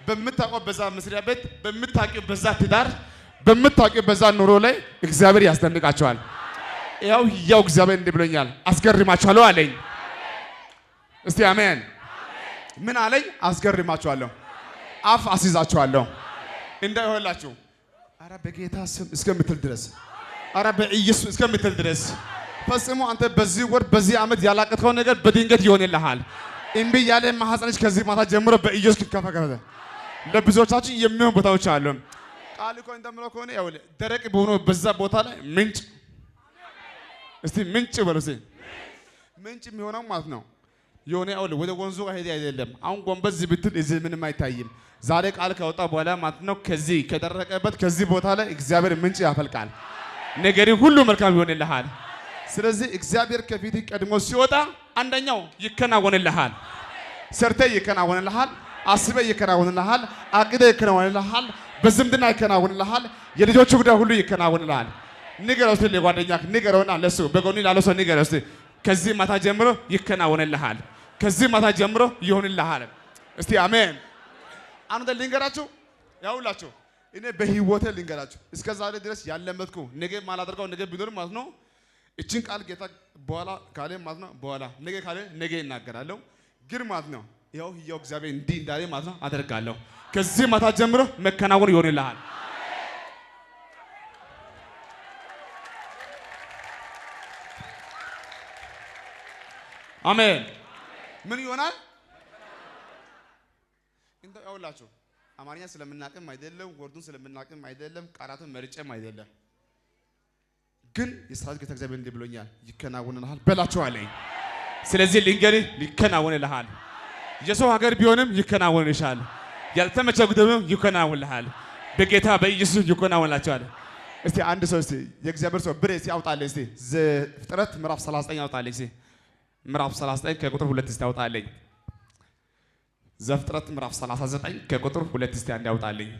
በምታውቀው በዛ መስሪያ ቤት፣ በምታውቀው በዛ ትዳር፣ በምታውቀው በዛ ኑሮ ላይ እግዚአብሔር ያስደንቃቸዋል። ያው እግዚአብሔር እንዲህ ብሎኛል፣ አስገርማቸዋለሁ አለኝ። እስቲ አሜን። ምን አለኝ? አስገርማቸዋለሁ፣ አፍ አስይዛቸዋለሁ እንዳይሆንላችሁ። አረ በጌታ ስም እስከምትል ድረስ፣ አረ በኢየሱስ እስከምትል ድረስ ፈጽሞ አንተ በዚህ ወር በዚህ ዓመት ያላቀጥከው ነገር በድንገት ይሆንልሃል። እምቢ ያለ ማህፀንሽ ከዚህ ማታ ጀምሮ በኢየሱስ ከፈከፈ። ለብዙዎቻችን የሚሆን ቦታዎች አሉ። ቃል እኮ እንደምለው ከሆነ ያው ደረቅ በሆነ በዛ ቦታ ላይ ምንጭ፣ እስቲ ምንጭ በሉ እስቲ። ምንጭ የሚሆነው ማለት ነው የሆነ ያው ወደ ወንዙ ሄደ አይደለም። አሁን ጎንበዝ ብትል እዚህ ምንም አይታይም። ዛሬ ቃል ከወጣ በኋላ ማለት ነው ከዚህ ከደረቀበት ከዚህ ቦታ ላይ እግዚአብሔር ምንጭ ያፈልቃል። ነገሪ ሁሉ መልካም ይሆንልሃል። ስለዚህ እግዚአብሔር ከፊት ቀድሞ ሲወጣ አንደኛው ይከናወንልሃል። ሰርተ ይከናወንልሃል፣ አስበ ይከናወንልሃል፣ አቅደ ይከናወንልሃል፣ በዝምድና ይከናወንልሃል፣ የልጆቹ ጉዳይ ሁሉ ይከናወንልሃል። ንገረው እስቲ ለጓደኛክ ንገረውና ለሱ በጎኒ ላለው ሰው ንገረው እስቲ ከዚህ ማታ ጀምሮ ይከናወንልሃል፣ ከዚህ ማታ ጀምሮ ይሆንልሃል። እስቲ አሜን። አንተ ልንገራችሁ ያውላችሁ እኔ በህይወቴ ልንገራችሁ እስከ ዛሬ ድረስ ያለመጥኩ ነገ ማላደርገው ነገ ቢኖር ማለት ነው እቺን ቃል ጌታ በኋላ ካለ ማለት ነው በኋላ ነገ ካለ ነገ እናገራለሁ። ግን ማለት ነው ያው እግዚአብሔር እንዲህ እንዳለ ማለት ነው አደርጋለሁ። ከዚህ ማታ ጀምሮ መከናወን ይሆንልሃል። አሜን። ምን ይሆናል? እንደ ያውላችሁ አማርኛ ስለምናቅም አይደለም፣ ወርዱን ስለምናቅም አይደለም፣ ቃላቱን መርጨም አይደለም። ግን የሰራዊት ጌታ እግዚአብሔር እንዲህ ብሎኛል፣ ይከናወንልሃል በላቸው አለኝ። ስለዚህ ልንገርህ ይከናወንልሃል። የሰው ሀገር ቢሆንም ይከናወንልሻል። ያልተመቸ ጉዳይም ይከናወንልሃል። በጌታ በኢየሱስ ይከናወንላችኋል። እስቲ አንድ ሰው እስቲ የእግዚአብሔር ሰው ብሬ ሲያውጣልኝ እስቲ ዘፍጥረት ምዕራፍ 39 ያውጣልኝ እስቲ ምዕራፍ 39 ከቁጥር 2 እስቲ ያውጣልኝ። ዘፍጥረት ምዕራፍ 39 ከቁጥር 2 እስቲ አንድ ያውጣልኝ።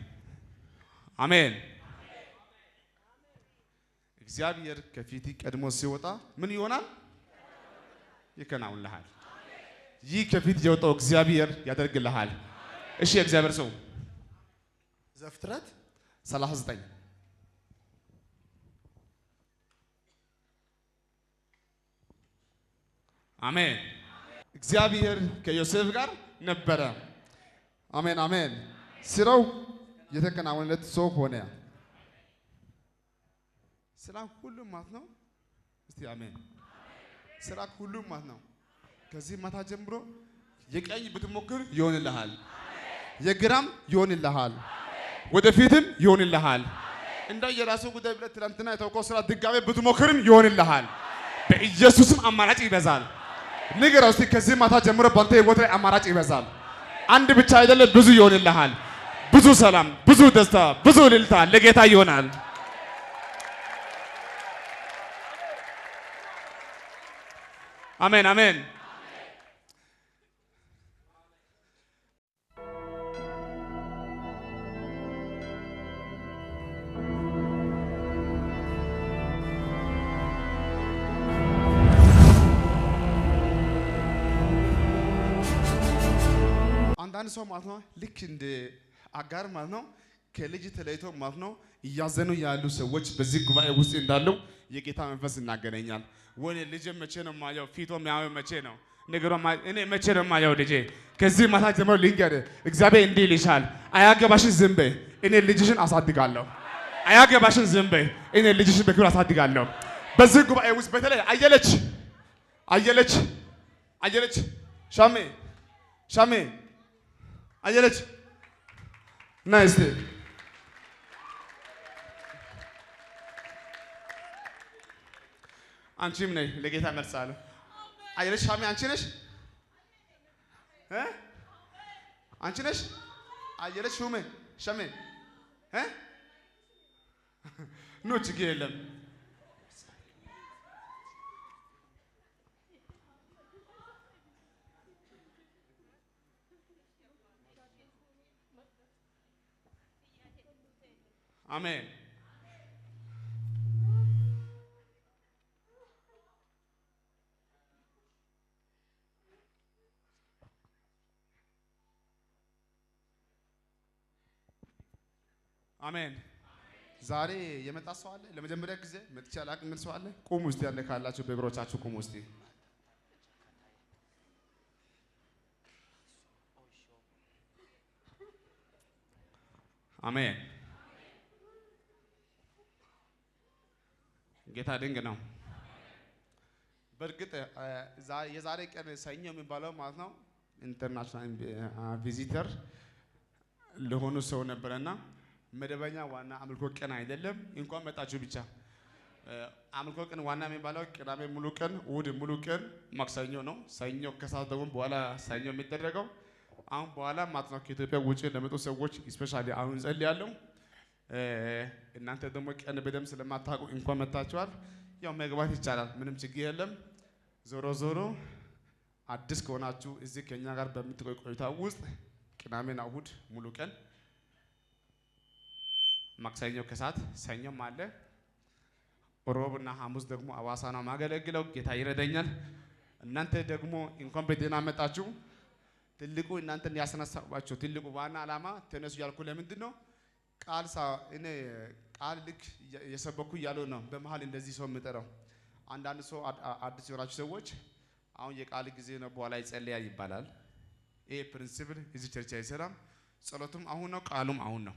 አሜን። እግዚአብሔር ከፊት ቀድሞ ሲወጣ ምን ይሆናል? ይከናወንልሃል። ይህ ከፊት የወጣው እግዚአብሔር ያደርግልሃል። እሺ የእግዚአብሔር ሰው ዘፍጥረት 39 አሜን። እግዚአብሔር ከዮሴፍ ጋር ነበረ። አሜን አሜን። ስራው የተከናወነለት ሰው ሆነ። ስራ ሁሉ ማለት ነው። እስቲ አሜን። ስራ ሁሉ ማለት ነው። ከዚህ ማታ ጀምሮ የቀኝ ብትሞክር ይሆንልሃል፣ የግራም ይሆንልሃል፣ ወደፊትም ይሆንልሃል። እንደው የራሱ ጉዳይ ብለህ ትናንትና የተወቀው ስራ ድጋሜ ብትሞክርም ይሆንልሃል። በኢየሱስም አማራጭ ይበዛል። ንገረው እስቲ ከዚህ ማታ ጀምሮ ባንተ ህይወት ላይ አማራጭ ይበዛል። አንድ ብቻ አይደለም ብዙ ይሆንልሃል። ብዙ ሰላም፣ ብዙ ደስታ፣ ብዙ እልልታ ለጌታ ይሆናል። አሜን አሜን። አንዳንድ ሰው ማለት ነው ልክ እንደ አጋር ማለት ነው ከልጅ ተለይቶ ማለት ነው እያዘኑ ያሉ ሰዎች በዚህ ጉባኤ ውስጥ እንዳሉ የጌታ መንፈስ እናገረኛል። ወኔ ልጅ መቼ ነው ማየው? ፊቶ ማየው መቼ ነው? ነገሩ እኔ መቼ ነው ማየው? ልጄ ከዚህ ማታ ጀምሮ ልንገርህ እግዚአብሔር እንዲህ ይልሻል፣ አያገባሽም፣ ዝም በይ፣ እኔ ልጅሽን አሳድጋለሁ። አያገባሽን ዝም በይ። እኔ ልጅሽን በክብር አሳድጋለሁ። በዚህ ጉባኤ ውስጥ በተለይ አየለች ሻሜ አየለች ናይስ አንቺም ነይ ለጌታ መልሳለሁ። አየለች ሻሜ አንቺ ነሽ አንቺ ነሽ አየለች ሻሜ ኖ ችግር የለም። አሜን። አሜን። ዛሬ የመጣ ሰው አለ? ለመጀመሪያ ጊዜ መጥቼ አላውቅም የሚል ሰው አለ? ቁሙ እስቲ ያለ ካላችሁ በእግሮቻችሁ ቁሙ እስቲ። አሜን። ጌታ ድንቅ ነው። በእርግጥ የዛሬ ቀን ሰኞ የሚባለው ማለት ነው ኢንተርናሽናል ቪዚተር ለሆኑ ሰው ነበረና መደበኛ ዋና አምልኮ ቀን አይደለም። እንኳን መጣችሁ ብቻ አምልኮ ቀን ዋና የሚባለው ቅዳሜ ሙሉ ቀን፣ እሑድ ሙሉ ቀን፣ ማክሰኞ ነው። ሰኞ ከሰዓት ደግሞ በኋላ ሰኞ የሚደረገው አሁን በኋላ ማለት ነው። ከኢትዮጵያ ውጪ ለመጡ ሰዎች ስፔሻሊ አሁን ጸልያለሁ። እናንተ ደግሞ ቀን በደምብ ስለማታውቁ እንኳን መጣችኋል። ያው መግባት ይቻላል፣ ምንም ችግር የለም። ዞሮ ዞሮ አዲስ ከሆናችሁ እዚህ ከኛ ጋር በምትቆይ ቆይታ ውስጥ ቅዳሜና እሑድ ሙሉ ቀን፣ ማክሰኞ ከሰዓት፣ ሰኞም አለ። ሮብና ሐሙስ ደግሞ አዋሳ ነው ማገለግለው። ጌታ ይረዳኛል። እናንተ ደግሞ እንኳን በጤና መጣችሁ። ትልቁ እናንተን ያስነሳባችሁ ትልቁ ዋና ዓላማ ተነሱ ያልኩ ለምንድን ነው? ቃል ልክ የሰበኩ እያለው ነው በመሀል እንደዚህ ሰው የምጠራው። አንዳንድ ሰው አዲስ የሆናችሁ ሰዎች አሁን የቃል ጊዜ ነው በኋላ ይጸልያል ይባላል። ይሄ ፕሪንሲፕል እዚህ ቸርች አይሰራም። ጸሎቱም አሁን ነው፣ ቃሉም አሁን ነው።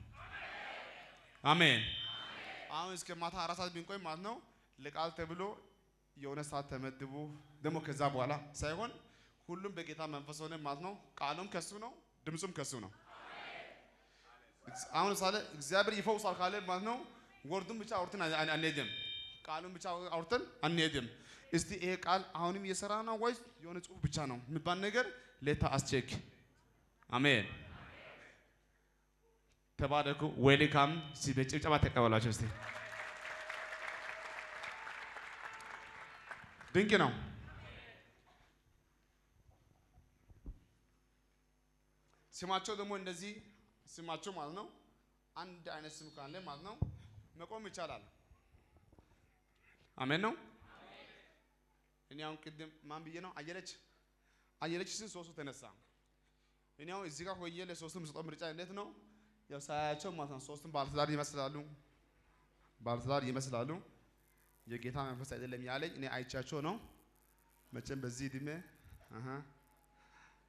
አሜን። አሁን እስከ ማታ 4 ሰዓት ቢንቆይ ማለት ነው ለቃል ተብሎ የሆነ ሰዓት ተመድቡ ደግሞ ከዛ በኋላ ሳይሆን ሁሉም በጌታ መንፈስ ሆነ ማለት ነው። ቃሉም ከሱ ነው፣ ድምጹም ከሱ ነው። አሁን ሳለ እግዚአብሔር ይፈውሳል ካለ ማለት ነው ወርዱን ብቻ አውርተን አንሄድም፣ ቃሉን ብቻ አውርተን አንሄድም። እስቲ ይሄ ቃል አሁንም እየሰራ ነው ወይስ የሆነ ጽሑፍ ብቻ ነው የሚባል ነገር ሌታ አስቼክ። አሜን። ተባረኩ። ዌልካም። በጭብጨባ ተቀበሏቸው እስቲ። ድንቅ ነው። ስማቸው ደግሞ እንደዚህ ስማቸው ማለት ነው አንድ አይነት ስም ካለ ማለት ነው መቆም ይቻላል። አሜን ነው። እኔ አሁን ቅድም ማን ብዬ ነው አየለች ስን ሶስቱ ተነሳ። እኔ አሁን እዚህ ጋር ሆዬ ለሶስቱም ስጦ ምርጫ እንዴት ነው ያው ሳያቸው ማለት ነው ሶስቱም ባለትዳር ይመስላሉ። የጌታ መንፈስ አይደለም ያለኝ እኔ አይቻቸው ነው። መቼም በዚህ እድሜ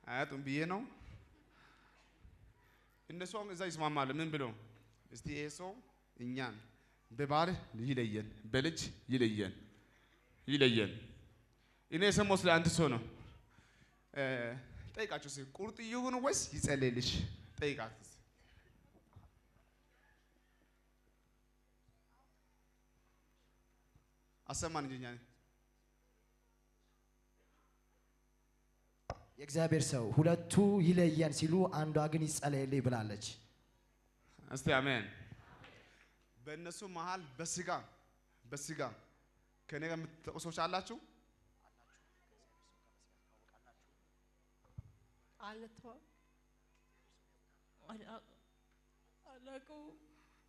አያጡም ብዬ ነው። እነሱ አሁን እዛ ይስማማሉ። ምን ብሎ እስቲ ይሄ ሰው እኛን በባል ይለየን፣ በልጅ ይለየን። እኔ ሰሞን ስለ አንድ ሰው ነው ጠይቃችሁ እስኪ ቁርጥ ይሁን ወይስ ይጸልይልሽ? ጠይቃት አሰማን እንጂ የእግዚአብሔር ሰው ሁለቱ ይለየን ሲሉ አንዷ ግን ይጸለይልኝ ብላለች። እስቲ አሜን። በእነሱ መሃል በስጋ ከኔ ጋር የምትጠቁ ሰዎች አላችሁ?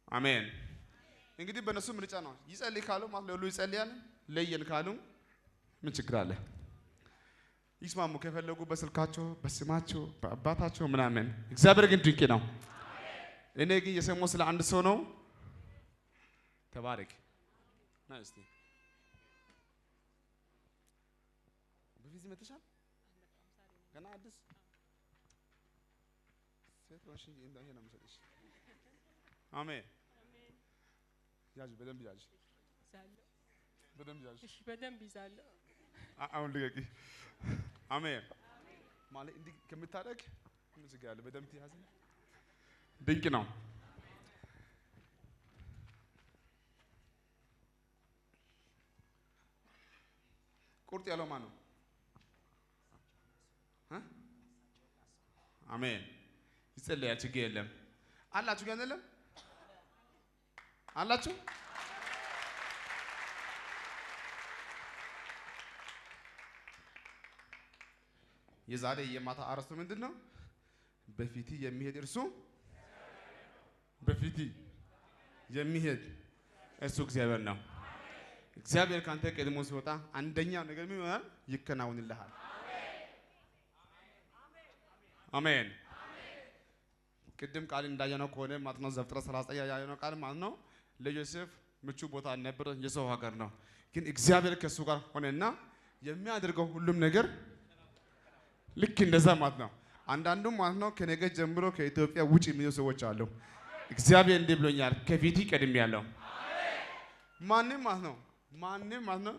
አሜን። እንግዲህ በእነሱ ምርጫ ነው። ይጸልይ ካሉ ማለት ለሁሉ ይጸልያል። ለየን ካሉ ምን ችግር አለ? ይስማሙ ከፈለጉ በስልካቸው፣ በስማቸው፣ በአባታቸው ምናምን። እግዚአብሔር ግን ድንቅ ነው። እኔ ግን የሰማው ስለ አንድ ሰው ነው። ተባረክ። ና እስቲ በፊት መተሻል ገና አዲስ ሴት ወንሽ እንደ ይሄ ነው መሰለሽ። አሜን። ያዥ በደንብ ያዥ ይዛለሁ። በደንብ ያዥ። እሺ በደንብ ይዛለሁ። አሁን ልቀቂ። አሜን። ማለት እንዲህ ከምታደርግ ምን ችግር አለ? በደንብ ትያዝ። ድንቅ ነው። ቁርጥ ያለው ማን ነው? አሜን። ይጸልያል። ችግር የለም። አላችሁ ግን የለም አላችሁ። የዛሬ የማታ አርዕስቱ ምንድን ነው? በፊት የሚሄድ እርሱ በፊት የሚሄድ እርሱ እግዚአብሔር ነው። እግዚአብሔር ካንተ ቀድሞ ሲወጣ አንደኛው ነገር ምን ይሆናል? ይከናወንልሃል። አሜን። ቅድም ቃል እንዳየነው ከሆነ ማለት ነው ዘፍጥረት 39 ያየነው ቃል ማለት ነው ለዮሴፍ ምቹ ቦታ ነበር፣ የሰው ሀገር ነው። ግን እግዚአብሔር ከሱ ጋር ሆነና የሚያደርገው ሁሉም ነገር ልክ እንደዛ ማለት ነው። አንዳንዱም ማለት ነው ከነገ ጀምሮ ከኢትዮጵያ ውጭ የሚኖሩ ሰዎች አሉ። እግዚአብሔር እንዲህ ብሎኛል፣ ከፊት ቀድሜያለሁ። ማንም ማለት ነው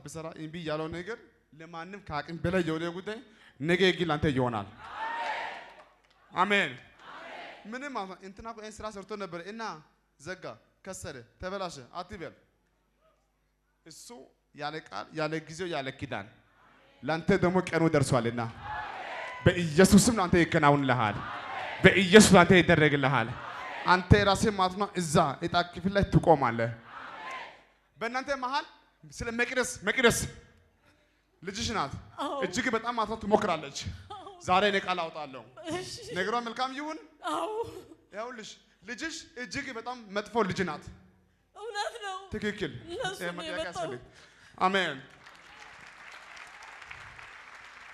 ብሰራ እምቢ ያለው ነገር ለማንም ከአቅም በላይ የሆነ ጉዳይ ነገ ግን አንተ ይሆናል። አሜን። ምንም ማለት ነው እንትና እኮ ስራ ሰርቶ ነበር እና ዘጋ፣ ከሰረ፣ ተበላሸ አትበል። እሱ ያለ ቃል ያለ ጊዜው ያለ ኪዳን ላንተ ደግሞ ቀኑ ደርሷልና በኢየሱስም ላንተ ይከናወንልሃል። በኢየሱስ ላንተ ይደረግልሃል። አንተ ራስህ ማለት ነው እዛ እጣ ክፍል ላይ ትቆማለህ። በእናንተ መሃል ስለ መቅደስ ልጅሽ ናት። እጅግ በጣም ማለት ነው ትሞክራለች። ዛሬ እኔ ቃል አውጣለሁ። ነገሯ መልካም ይሁን። ይኸውልሽ ልጅሽ እጅግ በጣም መጥፎ ልጅ ናት። እውነት ነው። ትክክል። መጥያቄ ያስፈልግ። አሜን።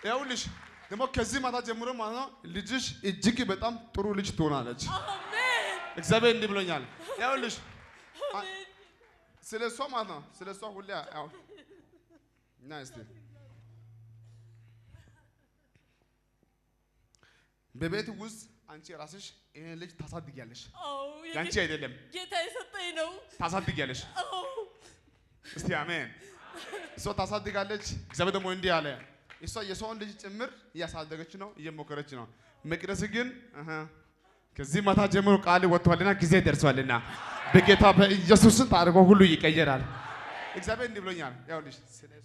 ይኸውልሽ ደግሞ ከዚህ ማታ ጀምሮ ማለት ነው ልጅሽ እጅግ በጣም ጥሩ ልጅ ትሆናለች። አሜን። እግዚአብሔር እንዲህ ብሎኛል። ይኸውልሽ ስለሷ ማለት ነው ስለሷ ሁሌ ያው እና እስቲ በቤት ውስጥ አንቺ ራስሽ ይሄን ልጅ ታሳድጊያለሽ። ያንቺ አይደለም ጌታ የሰጠኝ ነው። ታሳድጊያለሽ። እስቲ አሜን። እሷ ታሳድጋለች። እግዚአብሔር ደግሞ እንዲህ አለ፣ እሷ የሰውን ልጅ ጭምር እያሳደገች ነው፣ እየሞከረች ነው። መቅደስ ግን ከዚህ ማታ ጀምሮ ቃል ወጥቷልና ጊዜ ደርሷልና በጌታ በኢየሱስ ስም ታሪኮ ሁሉ ይቀየራል። እግዚአብሔር እንዲህ ብሎኛል። ያው ልጅ ስለሷ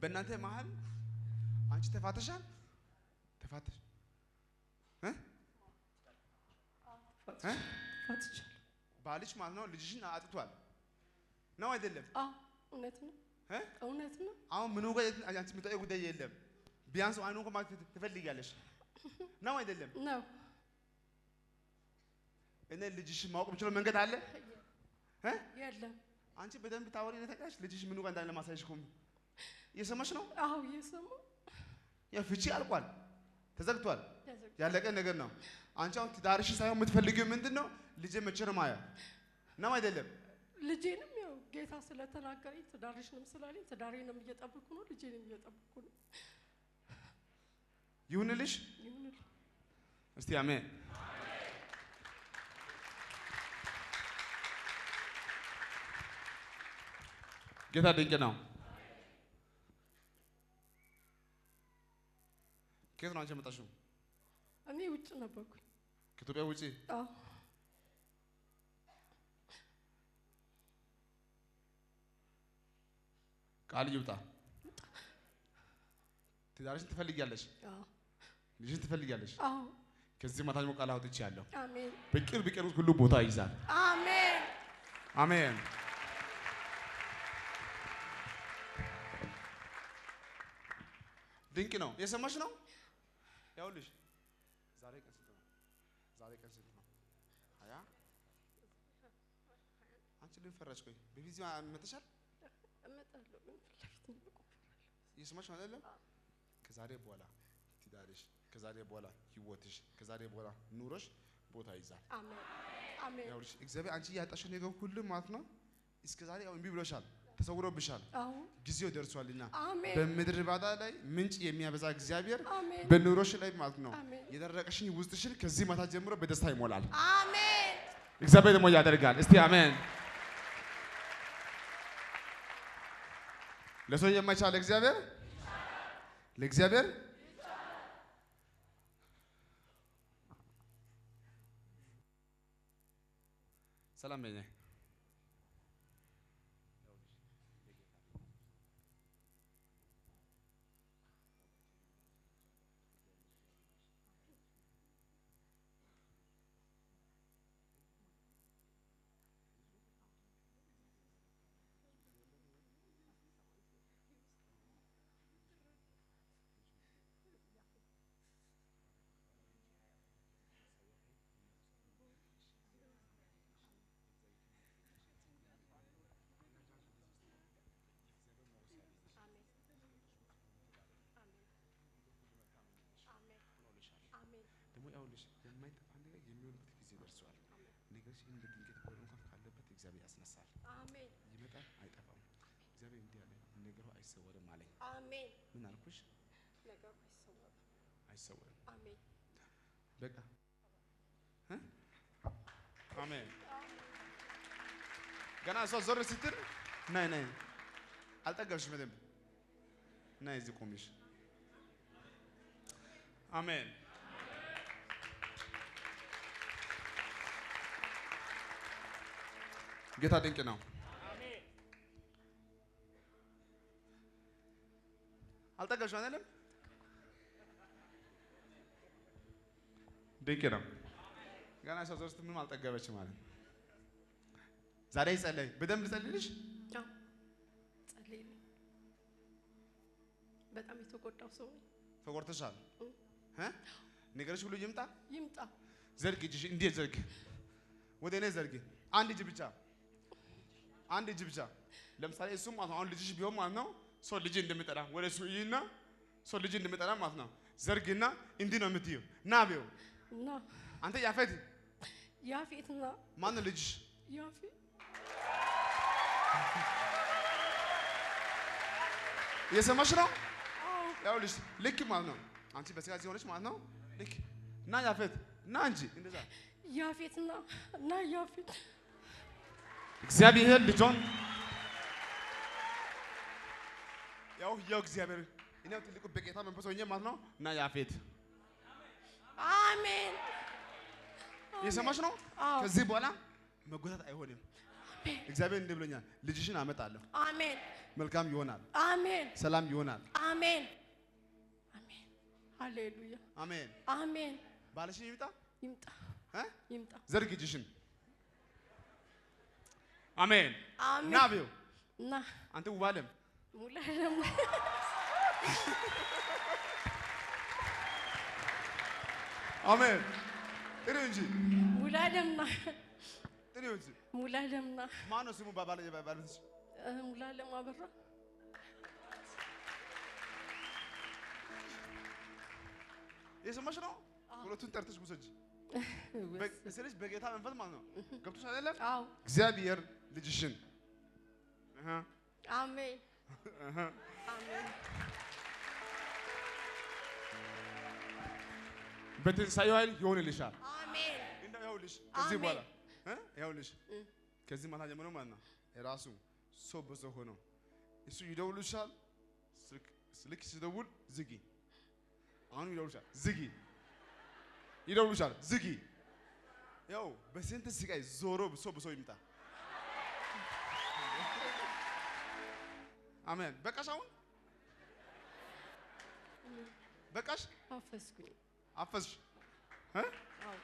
በእናንተ መሀል አንቺ ተፋተሻል። ተፋተሽ ባልሽ ማለት ነው ልጅሽን አጥቷል ነው አይደለም? እውነት ነው። እውነት ነው። አሁን ምኑ ጋር አንቺ የምታየው ጉዳይ የለም። ቢያንስ አይኑ እንኳን ማለት ትፈልጊያለሽ ነው አይደለም? ነው። እኔ ልጅሽን ማወቅ የምችለው መንገድ አለ? የለም። አንቺ በደንብ ታወሪ ነው ታውቂያለሽ። ልጅሽ ምኑ ጋር እንዳለ ማሳየሽ እኮ እየሰማሽ ነው? አዎ እየሰማሁ። ያ ፍቺ አልቋል፣ ተዘግቷል፣ ያለቀ ነገር ነው። አንቺ አሁን ትዳርሽን ሳይሆን የምትፈልጊው ምንድን ነው? ልጄ መቼ ነው ማያ ነው አይደለም? ልጄንም ያው ጌታ ስለተናገረኝ ትዳርሽንም ስላለኝ ትዳሬንም እየጠበኩ ነው፣ ልጄንም እየጠበኩ ነው። ይሁንልሽ። እስቲ አሜን። ጌታ ድንቅ ነው። ከየት ነው አንቺ የመጣሽው? እኔ ውጭ ነበርኩኝ። ከኢትዮጵያ ውጪ? አዎ። ቃል ይውጣ። ትዳርሽን ትፈልጊያለሽ? አዎ። ልጅሽን ትፈልጊያለሽ? አዎ። ከዚህ ማታ ደግሞ ቃል አውጥቻለሁ። አሜን። በቅርብ ሁሉ ቦታ ይይዛል። አሜን። አሜን። ድንቅ ነው። የሰማሽ ነው? ያውልሽ ዛሬ ቀን ስንት ነው? ዛሬ ቀን ስንት ነው? 20 አንቺ ልን ፈረሽ ቆይ በቪዛ መተሻል እመጣለሁ ምን ፍላፊት ነው? የሰማሽ ነው አይደለም? ከዛሬ በኋላ ትዳርሽ፣ ከዛሬ በኋላ ህይወትሽ፣ ከዛሬ በኋላ ኑሮሽ ቦታ ይዛል። አሜን አሜን። ያውልሽ እግዚአብሔር አንቺ ያጣሽ ነገር ሁሉ ማለት ነው እስከ ዛሬ ያው እምቢ ብሎሻል፣ ተሰውሮብሻል። ጊዜው ደርሷልና በምድር ባዳ ላይ ምንጭ የሚያበዛ እግዚአብሔር በኑሮሽ ላይ ማለት ነው የደረቀሽን ውስጥሽን ከዚህ ማታ ጀምሮ በደስታ ይሞላል። አሜን። እግዚአብሔር ደግሞ ያደርጋል። እስቲ አሜን። ለሰው የማይቻል እግዚአብሔር ለእግዚአብሔር ሰላም በእኔ ደግሞ ያውልሽ የማይጠፋ ነገር የሚሆንበት ጊዜ ደርሷል። ነገርሽ እንደ ድንገት ሆኖ እንኳን ካለበት እግዚአብሔር ያስነሳል። አሜን። ይመጣል፣ አይጠፋም። እግዚአብሔር እንዲህ አለ፣ ነገሩ አይሰወርም አለኝ። አሜን። ምን አልኩሽ? ነገሩ አይሰወርም፣ አይሰወርም። አሜን። በቃ አሜን። ገና እሷ ዞር ስትል ነይ ነይ፣ አልጠገብሽም በደንብ ነይ፣ እዚህ ቆምሽ። አሜን። ጌታ ድንቅ ነው። አልጠገብሽም አይደለም? ድንቅ ነው። ገና ሰው ዘርስ ምንም አልጠገበችም ማለት ነው። ዛሬ ይጸልይ፣ በደንብ ልጸልይልሽ። አዎ ጸልይልኝ። በጣም የተጎዳው ሰው ነኝ። ተጎድተሻል። ነገርሽ ሁሉ ይምጣ ይምጣ። ዘርግ እጅሽ፣ እንዴት ዘርግ፣ ወደ እኔ ዘርግ። አንድ እጅ ብቻ፣ አንድ እጅ ብቻ። ለምሳሌ እሱም ማለት ነው አሁን ልጅሽ ቢሆን ማለት ነው ሰው ልጅ እንደሚጠራ ወደ እሱ ይና ሰው ልጅ እንደሚጠራ ማለት ነው ዘርግና እንዲህ ነው የምትይው። ና ቢው እና አንተ ያፌት ያፌትና ማን ነው ልጅሽ? ያፌት እየሰማሽ ነው? ያው ልጅ ልክ ማለት ነው አንቺ በስጋ ሆነች ማለት ነው ልክ እና ያፌት እና እንጂ እንደዛ ያፌትና እና ያፌት እግዚአብሔር ልጆን ያው እግዚአብሔር እኔው ትልቁ በጌታ መንፈስ ሆኜ ማለት ነው እና ያፌት አሜን። እየሰማሽ ነው? ከዚህ በኋላ መጎታት አይሆንም። እግዚአብሔር እንዲህ ብሎኛል፣ ልጅሽን አመጣለሁ። አሜን። መልካም ይሆናል። አሜን። ሰላም ይሆናል። አሜን። አሜን። ሃሌሉያ። አሜን። አሜን። ባልሽን ይምጣ ይምጣ ይምጣ። ዘርግ እጅሽን። አሜን። አሜን። ና ቢው ና አንተ ውባለም ሙላለም አሜን። ጥሪ እንጂ ሙላለምና ጥሪ እንጂ ሙላለምና ማነው ስሙ? ባለቤትሽ ሙላለም አበራ። የሰማሽ ነው? ሁለቱን ጠርተሽ ውሰጂ። ስለዚህ በጌታ መንፈስ ማለት ነው ገብቶሽ አይደለም? አዎ። እግዚአብሔር ልጅሽን አሜን አሜን በትንሳኤው ኃይል ይሆንልሻል። አሜን። እንደው ይኸውልሽ ከዚህ በኋላ ይኸውልሽ ከዚህ ማታ ጀምሮ ማለት ነው የራሱ ሰው በሰው ሆኖ እሱ ይደውልሻል። ስልክ ሲደውል ዝጊ። አሁን ይደውልሻል፣ ዝጊ። ይደውልሻል፣ ዝጊ። ያው በስንት ስቃይ ዞሮ ሰው በሰው ይምጣ። አሜን። በቃሽ። አሁን በቃሽ። አፈስኩኝ። አፈስሽ? አዎ።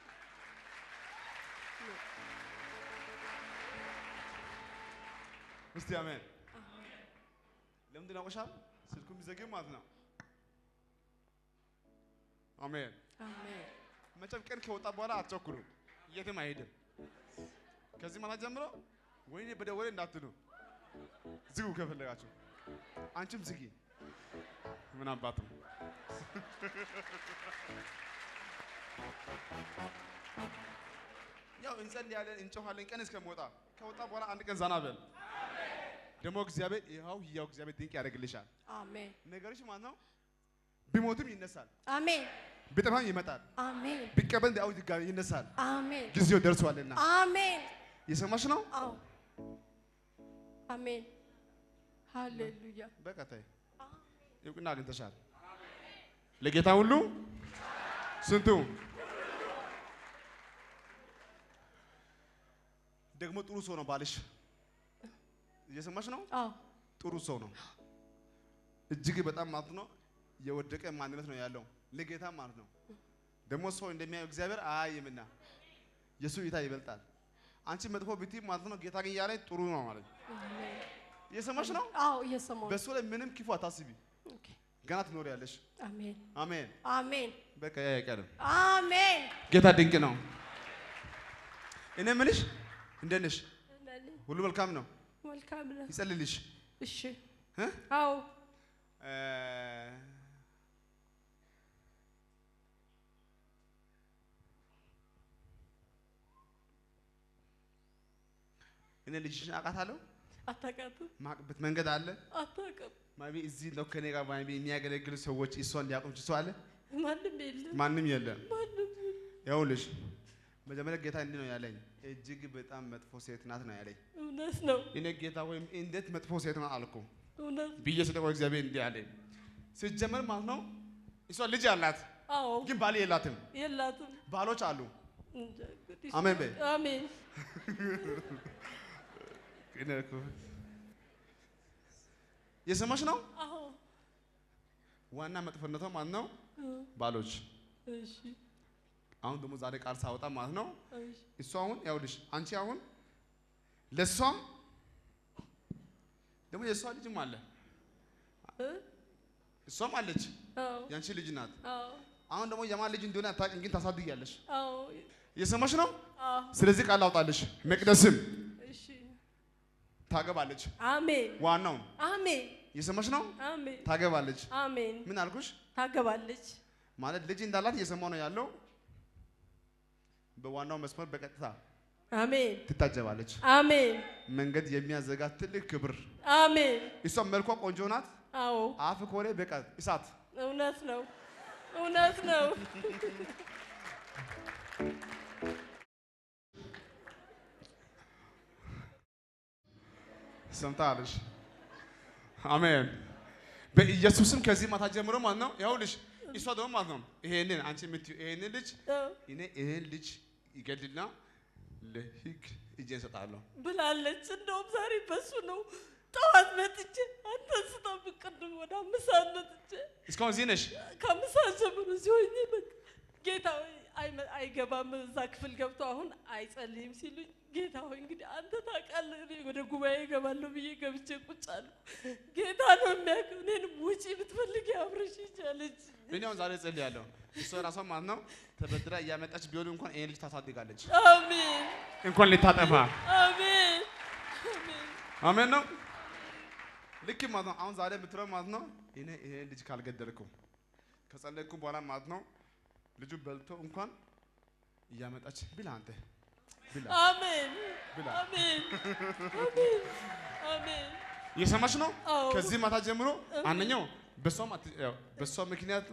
እስቲ አሜን። ለምንድን ነው አውቀሻል? ስልኩ የሚዘግብ ማለት ነው። አሜን። አሜን። መቼም ቀን ከወጣ በኋላ አትቸኩሉ፣ የትም አይሄድም። ከዚህ ማታ ጀምሮ ወይኔ በደወሌ እንዳትሉ፣ ዝጉ ከፈለጋችሁ፣ አንቺም ዝጊ። ምን አባቱ ያው እንጸልያለን፣ እንጮኻለን ቀን እስከምወጣ። ከወጣ በኋላ አንድ ቀን ዘና በል። ደግሞ እግዚአብሔር ይኸው ያው እግዚአብሔር ድንቅ ያደርግልሻል። አሜን። ነገርሽ ማለት ነው ቢሞትም ይነሳል። አሜን። ቢጠፋም ይመጣል። አሜን። ቢቀበል ያው ድጋሚ ይነሳል። አሜን። ጊዜው ደርሷልና። አሜን። የሰማሽ ነው? አዎ። አሜን። ሃሌሉያ። በቃ ተይ፣ እውቅና አግኝተሻል። ለጌታ ሁሉ ስንቱ ደግሞ ጥሩ ሰው ነው ባልሽ። እየሰማሽ ነው? አዎ። ጥሩ ሰው ነው እጅግ በጣም ማለት ነው። የወደቀ ማንነት ነው ያለው ለጌታ ማለት ነው። ደግሞ ሰው እንደሚያየው እግዚአብሔር አያይምና የሱ እይታ ይበልጣል። አንቺ መጥፎ ብትይ ማለት ነው ጌታ ግን ያለ ጥሩ ነው ማለት ነው። እየሰማሽ ነው? አዎ እየሰማሁ። በሱ ላይ ምንም ክፉ አታስቢ። ገና ትኖሪያለሽ። አሜን። አሜን። አሜን። በቃ አይቀርም። አሜን። ጌታ ድንቅ ነው። እኔ የምልሽ እንደት ነሽ? ሁሉ መልካም ነው? መልካም ነው። ይጸልልሽ። እሺ። አዎ። እኔ ልጅሽን አውቃታለሁ። አታውቃትም? ማቅበት መንገድ አለ። አታውቅም? ማሚ እዚህ ነው ከኔ ጋር ማሚ የሚያገለግል ሰዎች እሷን ሊያቆም ሰው አለ? ማንም የለም። ማንም የለም። ማንም ይኸውልሽ መጀመሪያ ጌታ እንዲህ ነው ያለኝ፣ እጅግ በጣም መጥፎ ሴት ናት ነው ያለኝ። እውነት ነው። እኔ ጌታ ወይም እንዴት መጥፎ ሴት ናት አልኩ እውነት ብዬ ስጠይቀው እግዚአብሔር እንዲህ አለኝ። ሲጀመር ማለት ነው እሷ ልጅ አላት፣ አዎ፣ ግን ባል የላትም። የላትም። ባሎች አሉ። አሜን በይ። አሜን። የሰማሽ ነው? አዎ። ዋና መጥፎነቷ ማለት ነው ባሎች። እሺ። አሁን ደግሞ ዛሬ ቃል ሳወጣ ማለት ነው እሺ። እሷ አሁን ያውልሽ አንቺ አሁን ለሷም ደግሞ የሷ ልጅም አለ እሷም አለች። አዎ። ያንቺ ልጅ ናት። አዎ። አሁን ደግሞ የማን ልጅ እንደሆነ አታውቂም፣ ግን ታሳድጊያለሽ። አዎ። የሰማሽ ነው? አዎ። ስለዚህ ቃል አውጣልሽ። መቅደስም እሺ። ታገባለች። አሜን። ዋናው አሜን። የሰማሽ ነው? አሜን። ታገባለች። አሜን። ምን አልኩሽ? ታገባለች ማለት ልጅ እንዳላት እየሰማው ነው ያለው። በዋናው መስመር በቀጥታ አሜን ትታጀባለች። አሜን። መንገድ የሚያዘጋት ትልቅ ክብር። አሜን። እሷ መልኳ ቆንጆ ናት። አዎ። አፍ ኮሬ በቃ እሳት። እውነት ነው። እውነት ነው። ሰምታለሽ? አሜን። በኢየሱስም ከዚህ ማታ ጀምሮ ማለት ነው ያውልሽ እሷ ደግሞ ማለት ነው ይሄንን አንቺ የምትይው ይሄንን ልጅ እኔ ይሄን ልጅ ይገድልና ለሕግ እጄን እሰጣለሁ ብላለች። እንደውም ዛሬ በሱ ነው ጠዋት መጥቼ አንተ ስጠብቅ ቅድም ወደ 5 ሰዓት መጥቼ እስካሁን እዚህ ነሽ? ከ5 ሰዓት ጀምሮ እዚህ ሆኜ በቃ ጌታ ሆይ አይገባም እዛ ክፍል ገብቶ አሁን አይጸልይም ሲሉኝ ጌታ ሆይ እንግዲህ አንተ ታውቃለህ እኔ ወደ ጉባኤ እገባለሁ ብዬ ገብቼ ቁጭ አልኩ። ጌታ ነው የሚያውቀው። እኔንም ውጪ ብትፈልጊ አብረሽ ይቻለች። እኔ አሁን ዛሬ እጸልያለሁ። እሷ ራሷ ማለት ነው ተበድራ እያመጣች ቢሆን እንኳን ይሄን ልጅ ታሳድጋለች። አሜን። እንኳን ልታጠፋ። አሜን። አሜን። አሜን ነው። ልክ ማለት ነው አሁን ዛሬ የምትለው ማለት ነው እኔ ይሄን ልጅ ካልገደልኩ ከጸለይኩ በኋላ ማለት ነው ልጁ በልቶ እንኳን እያመጣች ብላ አንተ ብላ። አሜን። ብላ። አሜን። አሜን። አሜን። እየሰማሽ ነው? አዎ። ከዚህ ማታ ጀምሮ አንደኛው በሷ ምክንያት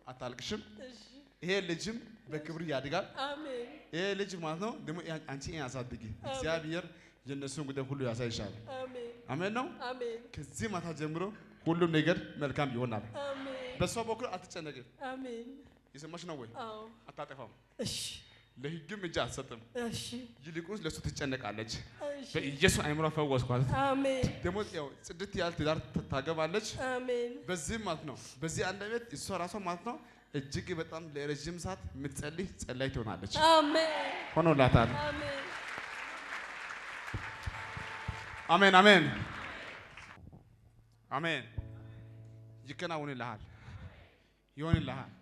አታልቅሽም። ይሄ ልጅም በክብር ያድጋል። አሜን። ይሄ ልጅ ማለት ነው ደግሞ አንቺ ያሳድጊ። እግዚአብሔር የነሱን ጉዳይ ሁሉ ያሳይሻል። አሜን። አሜን ነው። አሜን። ከዚህ ማታ ጀምሮ ሁሉም ነገር መልካም ይሆናል። አሜን። በሷ በኩል አትጨነቅም። አሜን። የሰማሽ ነው ወይ? አዎ። አታጠፋም። እሺ። ለሕግም እጅ አትሰጥም። እሺ። ይልቁንስ ለሱ ትጨነቃለች። እሺ። በኢየሱስ አይምሮ ፈወስኳት። አሜን። ደግሞ ያው ጽድት ያለ ትዳር ታገባለች። አሜን። በዚህ ማለት ነው በዚህ አንድ ቤት እሷ ራሷ ማለት ነው እጅግ በጣም ለረጅም ሰዓት የምትጸልይ ጸላይ ትሆናለች። አሜን። ሆኖላታል። አሜን። አሜን አሜን አሜን። ይከናወንልሃል፣ ይሆንልሃል።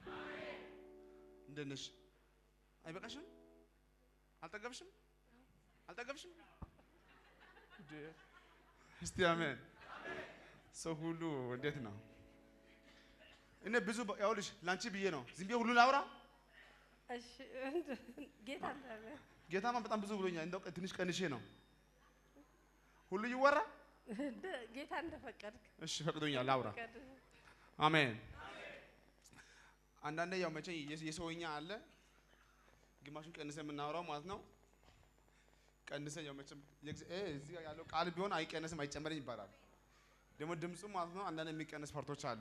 እንዴት ነሽ? አይበቃሽም? አልጠገብሽም? አልጠገብሽም? እስቲ አሜን። ሰው ሁሉ እንዴት ነው? እኔ ብዙ ያውልሽ ላንቺ ብዬ ነው ዝም ብዬ ሁሉ ላውራ። እሺ ጌታ እንዳለ ጌታማ በጣም ብዙ ብሎኛል። እንደው ትንሽ ቀንሼ ነው ሁሉ ይወራ። ጌታ እንደፈቀድክ። እሺ ፈቅዶኛል ላውራ። አሜን። አንዳንዴ ያው መቼ የሰውኛ አለ ግማሹን ቀንሰ የምናወራው ማለት ነው። ቀንሰ ያው መቼም እዚህ ጋር ያለው ቃል ቢሆን አይቀነስም አይጨመርም ይባላል። ደግሞ ድምፁ ማለት ነው አንዳንድ የሚቀነስ ፓርቶች አሉ።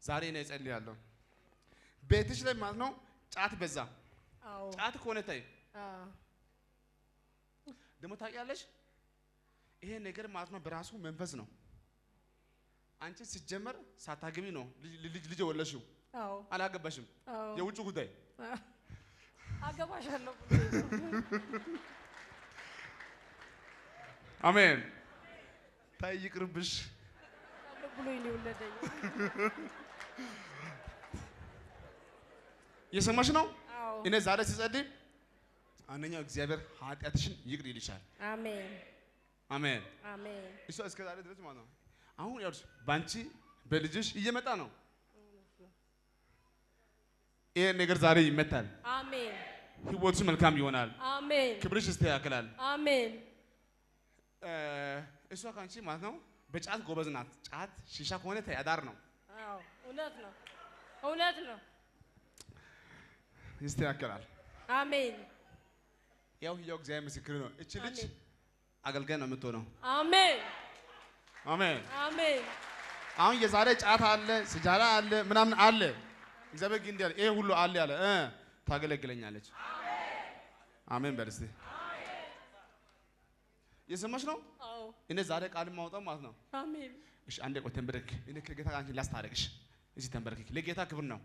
ዛሬ እኔ እጸልያለሁ ቤትሽ ላይ ማለት ነው ጫት በዛ። አዎ ጫት ከሆነ ታይ አዎ ደግሞ ታውቂያለሽ ይሄ ነገር ማለት ነው በራሱ መንፈስ ነው። አንቺ ሲጀመር ሳታገቢ ነው ልጅ ወለሽው። አዎ አላገባሽም። አዎ የውጭ ጉዳይ አገባሻለሁ። አሜን። ታይ ይቅርብሽ ብሎኝ ነው የወለደኝ። የሰማሽ ነው። አዎ እኔ ዛሬ ሲጸልይ አንደኛው እግዚአብሔር ኃጢአትሽን ይቅር ይልሻል። አሜን አሜን አሜን። እሱ እስከ ዛሬ ድረስ ማለት ነው አሁን ያው ባንቺ በልጅሽ እየመጣ ነው። ይሄ ነገር ዛሬ ይመታል። አሜን። ህይወትሽ መልካም ይሆናል። አሜን። ክብርሽ ይስተካከላል። አሜን። እሷ ካንቺ ማለት ነው በጫት ጎበዝ ናት። ጫት ሺሻ ከሆነ ተያዳር ነው። አዎ እውነት ነው እውነት ነው። ይስተካከላል። አሜን። ያው እግዚአብሔር ምስክር ነው። እቺ ልጅ አገልጋይ ነው የምትሆነው። አሜን አሜን አሜን። አሁን የዛሬ ጫት አለ ስጃራ አለ ምናምን አለ። እግዚአብሔር ግን እንዲያለ ይሄ ሁሉ አለ ያለ ታገለግለኛለች። አሜን በል እስቲ። የሰማሽ ነው? አዎ እኔ ዛሬ ቃል ማውጣው ማለት ነው። አሜን። እሺ አንዴ ቆይ ተንበረክ። እኔ ከጌታ ጋር አንቺ ላስታረቅሽ። እዚህ ተንበረክ። ለጌታ ክብር ነው።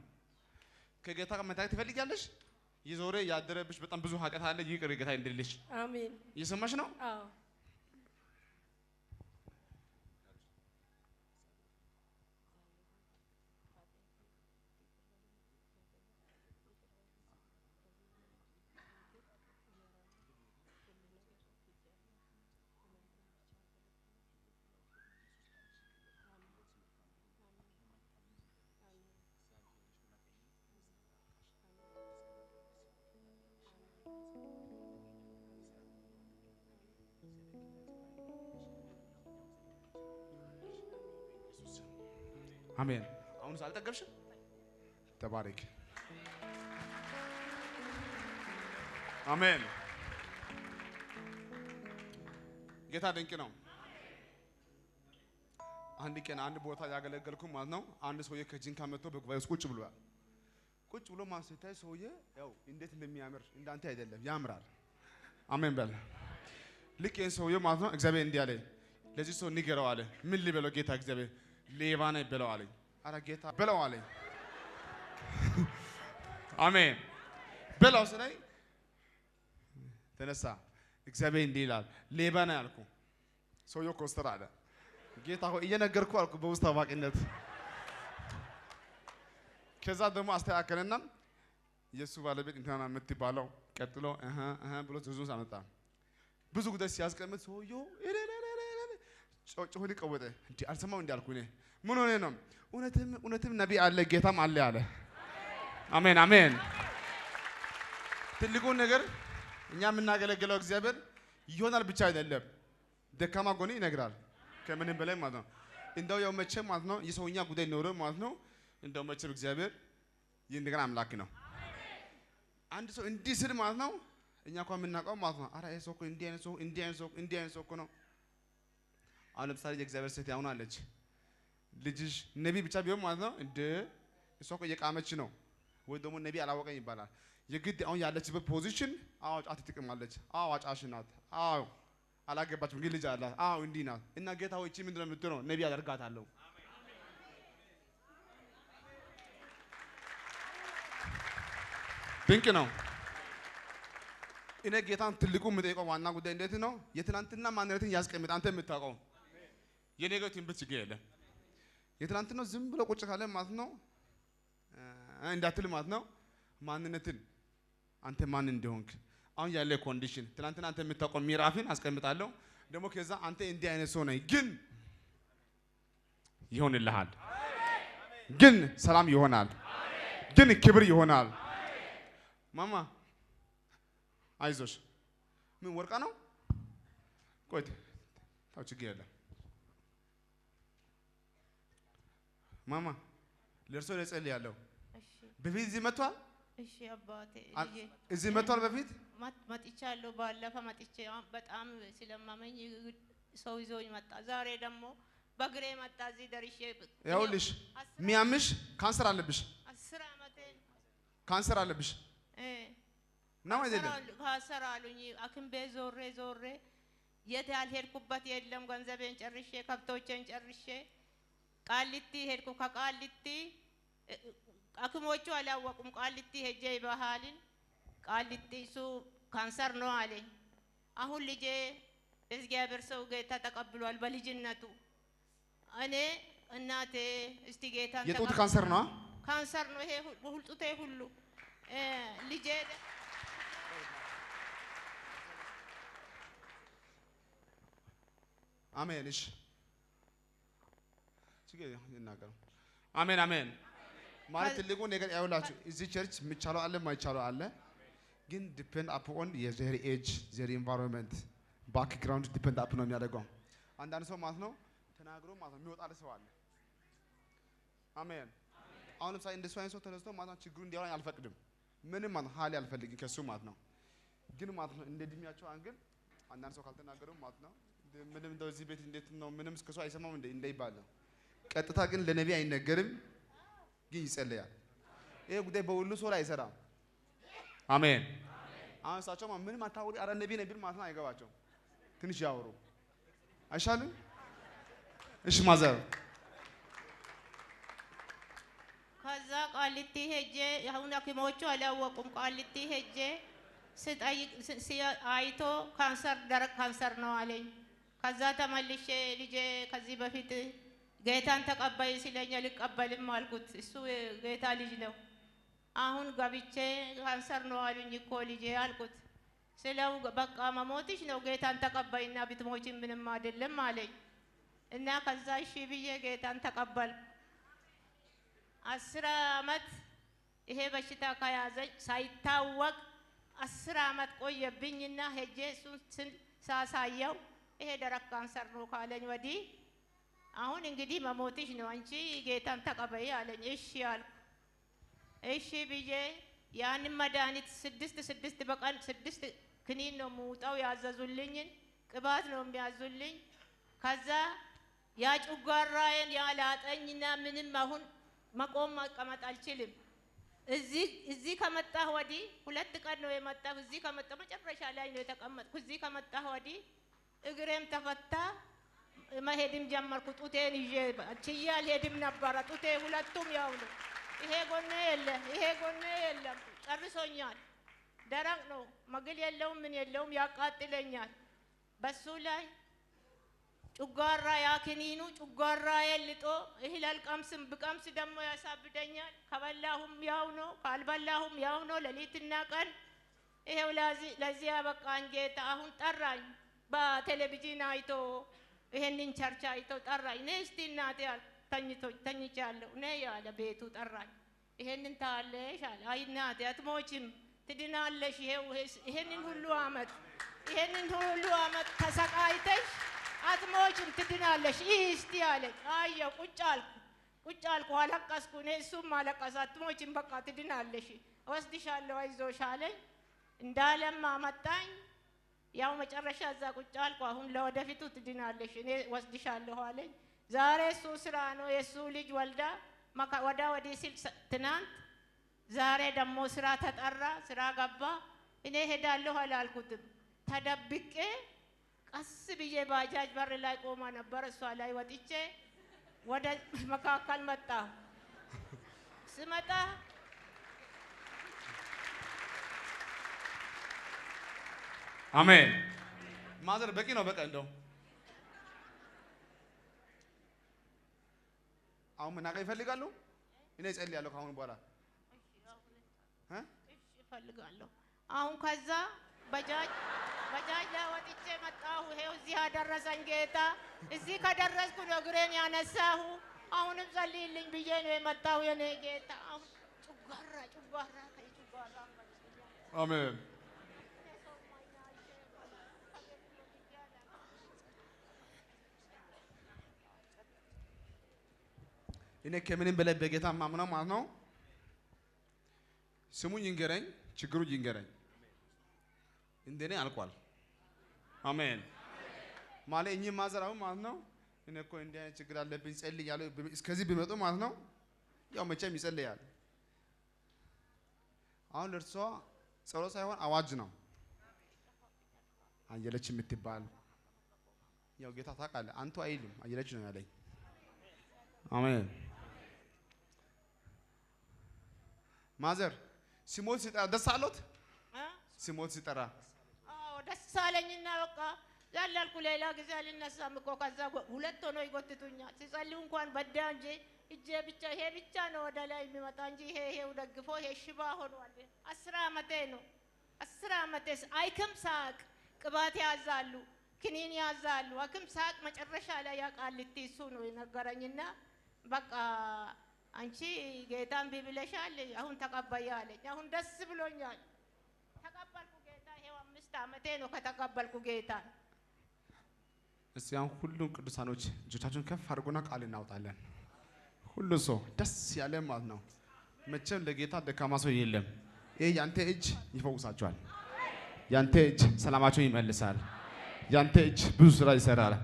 ከጌታ ጋር መታየት ትፈልጊያለሽ? ይዞሬ ያደረብሽ በጣም ብዙ ኃጢአት አለ። ይቅር ጌታ እንድልሽ። አሜን። የሰማሽ ነው? አዎ አሜን። አሁንስ አልጠገብሽም? ተባረክ። አሜን። ጌታ ድንቅ ነው። አንድ ቀን አንድ ቦታ ያገለገልኩ ማለት ነው። አንድ ሰውዬ ከጂንካ መጥቶ በጉባኤ ውስጥ ቁጭ ብሏል። ቁጭ ብሎ ማስታይ ሰውዬ ያው እንዴት እንደሚያምር እንዳንተ አይደለም ያምራል። አሜን በል። ልክ ይሄን ሰውዬ ማለት ነው እግዚአብሔር እንዲህ አለ፣ ለዚህ ሰው ንገረው አለ። ምን ልበለው ጌታ? እግዚአብሔር ሌባ ነህ በለው አለኝ። አረ ጌታ በለው አለኝ። አሜን በለው ስለኝ ተነሳ። እግዚአብሔር እንዲህ ይላል ሌባ ነህ አልኩ። ሰውዬው ኮስተር አለ። ጌታ ሆይ እየነገርኩ አልኩ በውስጥ ታዋቂነት። ከዛ ደግሞ አስተካከለና የሱ ባለቤት እንትና የምትባለው ቀጥሎ ብሎ ዝዙን አመጣ። ብዙ ጉዳይ ሲያስቀምጥ ሰውዬው ጮጮ ሊቀወጠ እንዴ አልሰማው እንዳልኩ እኔ ምን ሆነ ነው? እውነትም ነቢይ አለ ጌታም አለ አለ። አሜን አሜን። ትልቁ ነገር እኛ የምናገለግለው እግዚአብሔር ይሆናል ብቻ አይደለም፣ ደካማ ጎን ይነግራል። ከምንም በላይ ማለት ነው። እንደው ያው መቼም ማለት ነው የሰውኛ ጉዳይ ኖሮ ማለት ነው እንደው መቼም እግዚአብሔር እንደገና አምላክ ነው። አንድ ሰው እንዲህ ስል ማለት ነው እኛ እንኳን የምናውቀው ማለት ነው። አረ ይሄ ሰው እኮ እንዲህ አይነት ሰው እኮ ነው። አሁን ለምሳሌ የእግዚአብሔር ሴት ያሁን አለች ልጅሽ ነቢይ ብቻ ቢሆን ማለት ነው እንደ እሷ እኮ እየቃመች ነው ወይ ደግሞ ነቢይ አላወቀኝ ይባላል። የግድ አሁን ያለችበት ፖዚሽን ጫት ትቅማለች። አጫሽ ናት። አላገባችም ግን ልጅ አላት። እንዲህ ናት። እና ጌታ ሆይ እቺ ምንድን ነው የምትሆነው? ነቢይ አደርጋታለሁ። ድንቅ ነው። እኔ ጌታን ትልቁ የምጠይቀው ዋና ጉዳይ እንዴት ነው? የትናንትና ማንነትን ያስቀምጥ አንተ የምታውቀው የነገው ትንቢት ችግር የለም። የትናንትናው ዝም ብሎ ቁጭ ካለ ማለት ነው እንዳትል ማለት ነው። ማንነትን አንተ ማን እንደሆንክ አሁን ያለ ኮንዲሽን ትናንትና አንተ የምታውቀው ሚራፊን አስቀምጣለሁ ደግሞ ከዛ አንተ እንዲህ አይነት ሰው ነኝ ግን ይሆንልሃል ግን ሰላም ይሆናል ግን ክብር ይሆናል ማማ አይዞሽ ምን ወርቃ ነው ቆይ ታው ችግር የለም ማማ ለርሶ ለጸልይ ያለው በፊት እዚህ መጥቷል እሺ አባቴ እዚህ መጥቷል በፊት መጥቻለሁ ባለፈ መጥቼ በጣም ስለማመኝ ሰው ይዞኝ መጣ ዛሬ ደግሞ በግሬ መጣ እዚህ ደርሼ ያውልሽ ሚያምሽ ካንሰር አለብሽ 10 አመቴ ካንሰር አለብሽ ነው አይደለም ካንሰር አሉኝ አክም ቤት ዞሬ የት ያልሄድኩበት የለም ገንዘቤን ጨርሼ ከብቶቼን ጨርሼ ቃሊቲ ሄድኩ ከቃሊቲ አክሞቹ አላወቁም ቃሊቲ ሄጄ ባህልን ቃሊቲ እሱ ካንሰር ነው አለኝ አሁን ልጄ እግዚአብሔር ሰው ጌታ ተቀብሏል በልጅነቱ እኔ እናቴ እስቲ ጌታን የጡት ካንሰር ነው ካንሰር ነው ይሄ ሁልጡቴ ሁሉ ልጄ አሜን እሺ ችግር ይናገር አሜን አሜን ማለት ትልቁ ነገር ያውላችሁ እዚህ ቸርች ምቻለው አለ ማይቻለው አለ ግን ዲፔንድ አፖን የዘር ኤጅ ዘር ኢንቫይሮንመንት ባክግራውንድ ዲፔንድ አፕ ነው የሚያደርገው አንዳንድ ሰው ማለት ነው ተናግሮ ማለት ነው የሚወጣ ሰው አለ አሜን አሁን ለምሳሌ እንደሱ አይነት ሰው ተነስቶ ማለት ነው ችግሩ እንዲያወራኝ አልፈቅድም ምንም ማለት ሀሊ አልፈልግም ከሱ ማለት ነው ግን ማለት ነው እንደ ድሚያቸው አንግል አንዳንድ ሰው ካልተናገረው ማለት ነው ምንም እንደው እዚህ ቤት እንዴት ነው ምንም እስከሱ አይሰማም እንደ ይባላል ቀጥታ ግን ለነብይ አይነገርም ግን ይጸልያል ይሄ ጉዳይ በሁሉ ሰው ላይ አይሰራም አሜን አሁን ሳቸው ምንም አታውሪ አረ ነብይ ነብይ ማለት ነው አይገባቸው ትንሽ ያወሩ አይሻልም እሺ ማዘር ከዛ ቃሊቲ ሄጄ አሁን አክሞቹ አላወቁም ቃሊቲ ሄጄ ስጠይቅ አይቶ ካንሰር ደረቅ ካንሰር ነው አለኝ ከዛ ተመልሼ ልጄ ከዚህ በፊት ጌታን ተቀባይ ሲለኝ ልቀበልም አልኩት እሱ ጌታ ልጅ ነው አሁን ገብቼ ካንሰር ነው አሉኝ እኮ ልጄ አልኩት ስለው በቃ መሞትሽ ነው ጌታን ተቀባይና ብትሞቺ ምንም አይደለም አለኝ እና ከዛ እሺ ብዬ ጌታን ተቀበል 10 አመት ይሄ በሽታ ከያዘኝ ሳይታወቅ 10 አመት ቆየብኝና ሄጄ እሱን ሳሳየው ይሄ ደረቅ ካንሰር ነው ካለኝ ወዲህ አሁን እንግዲህ መሞትሽ ነው አንቺ ጌታን ተቀበይ አለኝ እሺ አልኩ እሺ ብዬ ያንን መድኃኒት 6 በቀን 6 ክኒን ነው የምውጣው ያዘዙልኝን ቅባት ነው የሚያዙልኝ ከዛ ያ ጨጓራዬን ያላጠኝና ምንም አሁን መቆም መቀመጥ አልችልም እዚህ ከመጣሁ ወዲህ 2 ቀን ነው የመጣሁ እዚህ ከመጣሁ መጨረሻ ላይ ነው የተቀመጥኩ እዚህ ከመጣሁ ወዲህ እግሬም ተፈታ መሄድም ጀመርኩ ጡቴን ይዤ ችዬ አልሄድም ነበረ ጡቴ ሁለቱም ያው ነው ይሄ ጎኔ የለም ጨርሶኛል ደረቅ ነው መግል የለውም ምን የለውም ያቃጥለኛል በሱ ላይ ጨጓራ ያክኒኑ ጨጓራ የልጦ እህል አልቀምስም ብቀምስ ደግሞ ያሳብደኛል ከበላሁም ያው ነው ካልበላሁም ያው ነው ሌሊትና ቀን ይሄው ለዚህ ያበቃኝ ጌታ አሁን ጠራኝ በቴሌቪዥን አይቶ ይሄንን ቸርች አይቶ ጠራኝ ነይ እስቲ እናቴ ተኝቻለሁ ነይ ያለ ቤቱ ጠራኝ ይሄንን ታለሽ አለ አይ እናቴ አትሞችም ትድናለሽ ይሄንን ሁሉ አመት ተሰቃይተሽ አትሞችም ትድናለሽ እስቲ አለ አየሁ ቁጭ አልኩ አለቀስኩ እኔ እሱም አለቀሰ አትሞችም በቃ ትድናለሽ ወስድሻለሁ አይዞሽ አለኝ እንዳለም አመጣኝ ያው መጨረሻ እዛ ቁጭ አልኩ አሁን ለወደፊቱ ትድናለሽ እኔ ወስድሻለሁ አለኝ ዛሬ እሱ ስራ ነው የሱ ልጅ ወልዳ ወዲህ ሲል ትናንት ዛሬ ደግሞ ስራ ተጠራ ስራ ገባ እኔ ሄዳለሁ አላልኩትም ተደብቄ ቀስ ብዬ ባጃጅ በር ላይ ቆማ ነበር እሷ ላይ ወጥቼ ወደ መካከል መጣሁ ስመጣ አሜን ማዘር በቂ ነው በቃ እንደው አሁን መናገር ይፈልጋሉ እኔ እጸልያለሁ ከአሁን በኋላ እፈልጋለሁ። አሁን ከዛ ባጃጅ ላይ ወጥቼ መጣሁ። ይሄው እዚህ አደረሰኝ ጌታ። እዚህ ከደረስኩ ነው እግሬን ያነሳሁ። አሁንም ጸልይልኝ ብዬ ነው የመጣሁ የኔ ጌታ። አሁን ጩጓራ አሜን። እኔ ከምንም በላይ በጌታ ማምነው ማለት ነው። ስሙ ይንገረኝ፣ ችግሩ ይንገረኝ። እንደኔ አልቋል። አሜን ማለት እኚህ ማዘራው ማለት ነው። እኔ እኮ እንዲህ አይነት ችግር አለብኝ ጸልይ ያለው እስከዚህ ቢመጡ ማለት ነው። ያው መቼም ይጸልያል። አሁን ለእርሷ ጸሎት ሳይሆን አዋጅ ነው። አየለች የምትባል ያው ጌታ ታውቃለህ፣ አንቱ አይልም አየለች ነው ያለኝ። አሜን። ማዘር ሲሞት ሲጠራ ደስ አሎት? ሲሞት ሲጠራ አዎ ደስ አለኝና በቃ ያላልኩ ሌላ ጊዜ አልነሳም እኮ ከዛ ሁለት ሆኖ ይጎትቱኛል። ሲጸልዩ እንኳን በዳ እንጂ እጄ ብቻ ይሄ ብቻ ነው ወደ ላይ የሚመጣ እንጂ ይሄው ደግፎ ይሄ ሽባ ሆኗል። 10 ዓመቴ ነው። 10 ዓመቴስ አይክም ሳቅ ቅባት ያዛሉ፣ ክኒን ያዛሉ። አክም ሳቅ መጨረሻ ላይ ያቃልቲ እሱ ነው የነገረኝና በቃ አንቺ ጌታን ቢብለሻል አሁን ተቀበያለኝ። አሁን ደስ ብሎኛል። ተቀበልኩ ጌታ። ይሄው 5 ዓመቴ ነው ከተቀበልኩ ጌታ። እስቲ አሁን ሁሉም ቅዱሳኖች እጆቻችሁን ከፍ አድርጎና ቃል እናውጣለን። ሁሉ ሰው ደስ ያለ ማለት ነው። መቼም ለጌታ ደካማ ሰው የለም። ይሄ ያንተ እጅ ይፈውሳቸዋል። ያንተ እጅ ሰላማቸውን ይመልሳል። ያንተ እጅ ብዙ ስራ ይሰራል።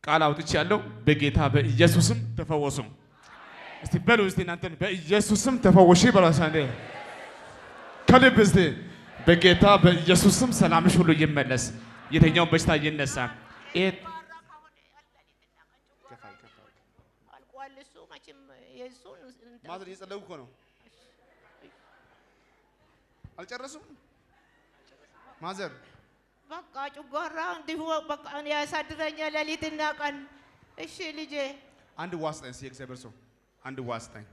ቃል አውጥቼ ያለው በጌታ በኢየሱስም ተፈወሱ። እስቲ በሉ እስቲ እናንተን በኢየሱስም ተፈወሺ በራሳንዴ ከልብ እስቲ በጌታ በኢየሱስም ሰላምሽ ሁሉ ይመለስ። የተኛው በሽታ ይነሳ። አልቋል። እሱ መቼም የሱን ማዘር እየጸለዩ እኮ ነው። አልጨረሱም ማዘር በቃ ጩጓራ እንዲሁ በቃ ያሳድረኛል ሌሊትና ቀን። እሺ ልጄ አንድ ዋስጠኝ የእግዚአብሔር ሰው አንድ ዋስጠኝ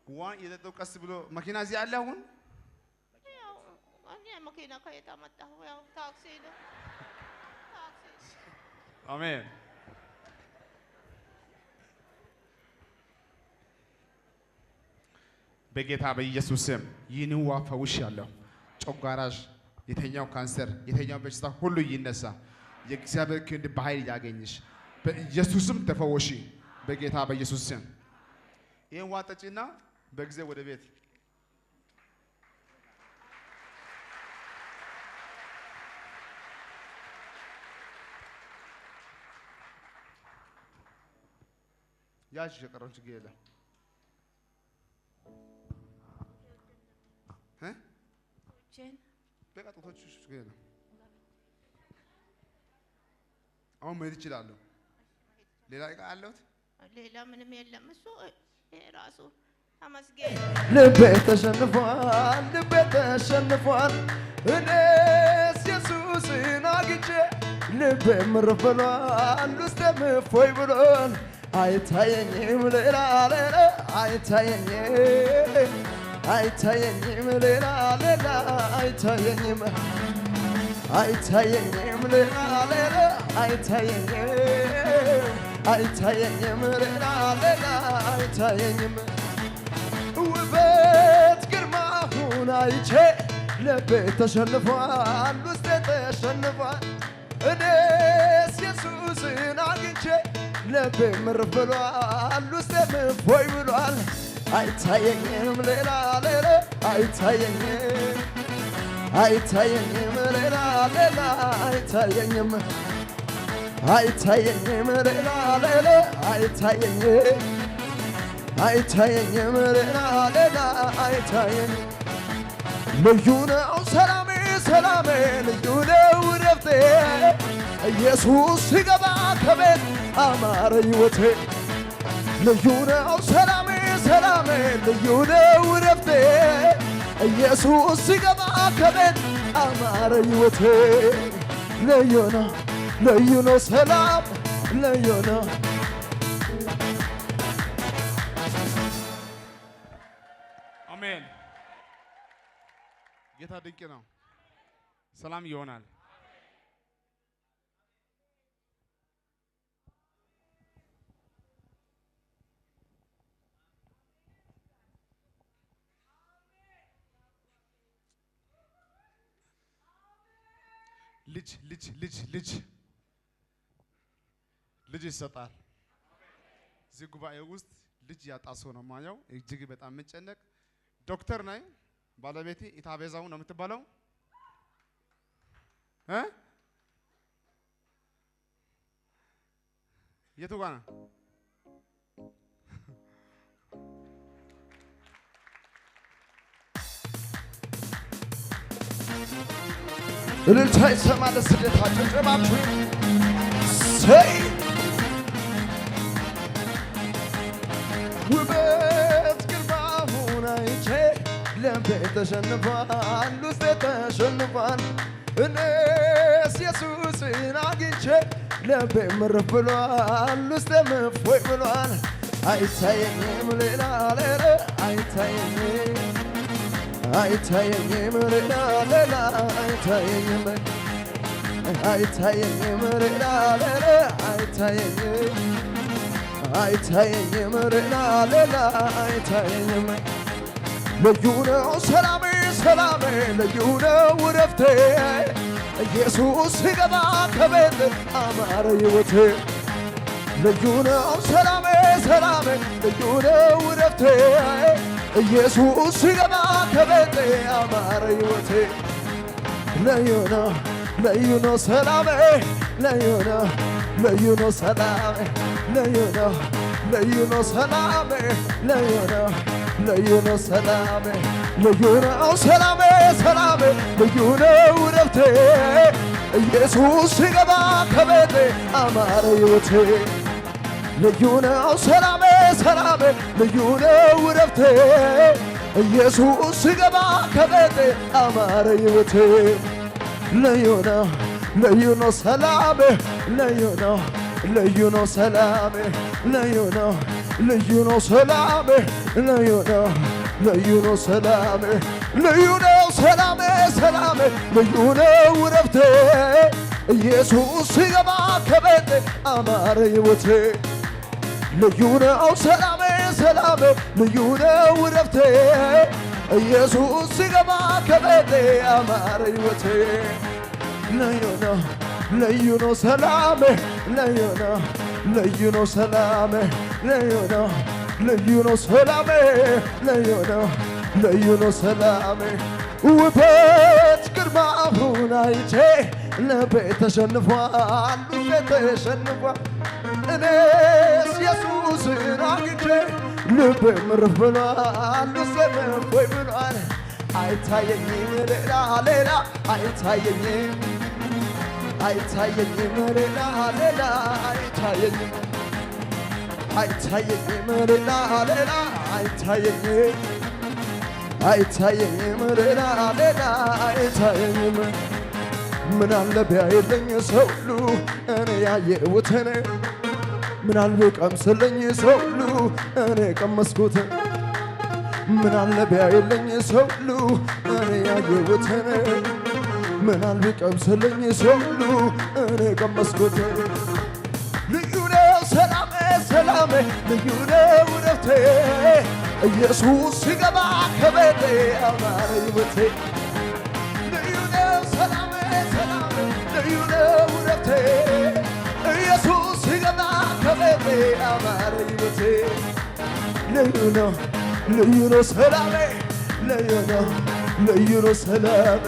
ዋን የጠጣው ቀስ ብሎ መኪና እዚህ አለ። አሁን እኔ መኪና ከየት አመጣሁ? ያው ታክሲ ነው። አሜን። በጌታ በኢየሱስ ስም ይህንን ውሃ ፈውሻለሁ። ጨጓራሽ የተኛው ካንሰር የተኛው በሽታ ሁሉ ይነሳ። የእግዚአብሔር ክንድ በኃይል ያገኝሽ። በኢየሱስም ተፈወሺ በጌታ በኢየሱስ ስም። ይሄን ውሃ ጠጪና በጊዜ ወደ ቤት ያሽ የቀረውን ችግር የለም። በቃ ጡቶችሽ ችግር የለም። አሁን መሄድ እችላለሁ። ሌላ ዕቃ አለሁት? ሌላ ምንም የለም። እሱ ራሱ ተመስገን። ልቤ ተሸንፏል፣ ልቤ ተሸንፏል። እኔስ ኢየሱስን አግኝቼ ልቤ እርፍ ብሏል፣ ውስጤም እፎይ ብሏል። አይታየኝም ሌላ ሌላ አይታየኝም አይታየኝም ሌላ ሌላ አይታየኝም አይታየኝም ሌላ ሌላ አይታየኝም አይታየኝም ሌላ ሌላ አይታየኝም። ውበት ግርማውን አይቼ ልቤ ተሸንፏል፣ ውስጤ ተሸንፏል። እኔስ ኢየሱስን አግኝቼ ልቤ እርፍ ብሏል፣ ውስጤም እፎይ ብሏል። አይታየኝም ሌላ ሌላ አይታየኝም አይታየኝም ሌላ ሌላ አይታየኝም አይታየኝም ሌላ ሌላ አይታየኝም አይታየኝም ሌላ ሌላ አይታየኝም። ልዩ ነው ሰላሜ ሰላሜ ልዩ ነው ረፍቴ ኢየሱስ ሲገባ ከቤት አማረ ሕይወቴ። ልዩ ነው ሰላሜ ሰላሜ ልዩ ነው ረፍቴ ኢየሱስ ሲገባ ከቤት አማረ ሕይወቴ። ልዩ ነው ሰላም ልዩ ነው። አሜን። ጌታ ድንቅ ነው። ሰላም ይሆናል። ልጅ ይሰጣል። እዚህ ጉባኤ ውስጥ ልጅ ያጣ ሰው ነው ማየው። እጅግ በጣም የምጨነቅ ዶክተር ነኝ። ባለቤቴ ኢታቤዛው ነው የምትባለው። የቱ ጋር ነው? እልልታ ይሰማል። ስደታችሁ ጭባችሁ ሰይ ውበት ግርማውን አይቼ ልቤ ተሸንፏል፣ ውስጤ ተሸንፏል። እኔስ ኢየሱስን አግኝቼ ልቤ ምርፍ ብሏል፣ ውስጤም እፎይ ብሏል። አይታየኝም ሌላ አይታየኝም አይታየኝም ሌላ አይታየኝም አይታየኝም ሌላ አይታየኝም አይታየኝም ሌላ አይታየኝም። ልዩ ነው ሰላሜ ሰላሜ ልዩ ነው እረፍቴ ኢየሱስ ሲገባ ከቤት አማረ ሕይወቴ። ልዩ ነው ሰላሜ ሰላሜ ልዩ ነው እረፍቴ ኢየሱስ ሲገባ ከቤቴ አማረ ሕይወቴ። ልዩ ነው ሰላሜ ልዩ ነው ሰላሜ ልዩ ነው ሰላሜ ልዩ ነው ሰላሜ ልዩ ነው ሰላሜ ሰላሜ ልዩ ነው እረፍቴ ኢየሱስ ሲገባ ከቤቴ አማረ ሕይወቴ። ልዩ ነው ሰላሜ ሰላሜ ልዩ ነው እረፍቴ ኢየሱስ ሲገባ ከቤቴ አማረ ሕይወቴ። ልዩ ነው ሰላሜ ልዩ ነው ሰላሜ ልዩ ነው ሰላሜ ልዩ ነው ሰላሜ ልዩ ነው ሰላሜ ሰላሜ ልዩ ነው እረፍቴ ኢየሱስ ሲገባ ከቤቴ አማረ ሕይወቴ። ልዩ ነው ሰላሜ ሰላሜ ልዩ ነው እረፍቴ ኢየሱስ ሲገባ ከቤቴ አማረ ሕይወቴ። ልዩ ነው ሰላሜ ልዩ ነው ሰላሜ ልዩ ነው ሰላሜ ልዩ ነው ሰላሜ ውበት ግርማውን አይቼ ልቤ ተሸንፏል፣ ልቤ ተሸንፏል። እኔስ ኢየሱስን አግኝቼ ልቤ ምርፍ ብሏል፣ ውስጤም እፎይ ብሏል። አይታየኝም ሌላ አይታየኝም ሌላ አይታየኝም ሌላ አይታየኝም ሌላ አይታየኝም። ምን አለ ቢያየለኝ ሰው ሁሉ እኔ ያየሁትን፣ ምን አለ ቢቀምስልኝ ሰው ሁሉ እኔ ቀመስኩትን፣ ምን አለ ቢያየለኝ ሰው ሁሉ እኔ ያየሁትን፣ ምን አለ ቢቀምስልኝ ሰው ሁሉ እኔ ቀመስኩትን። ልዩ ነው ሰላሜ ሰላሜ ልዩ ነው እረፍቴ ኢየሱስ ሲገባ ከቤቴ አማረ ሕይወቴ። ልዩ ነው ሰላሜ ሰላሜ ልዩ ነው እረፍቴ ኢየሱስ ሲገባ ከቤቴ አማረ ሕይወቴ። ልዩ ነው ሰላሜ ልዩ ነው ሰላሜ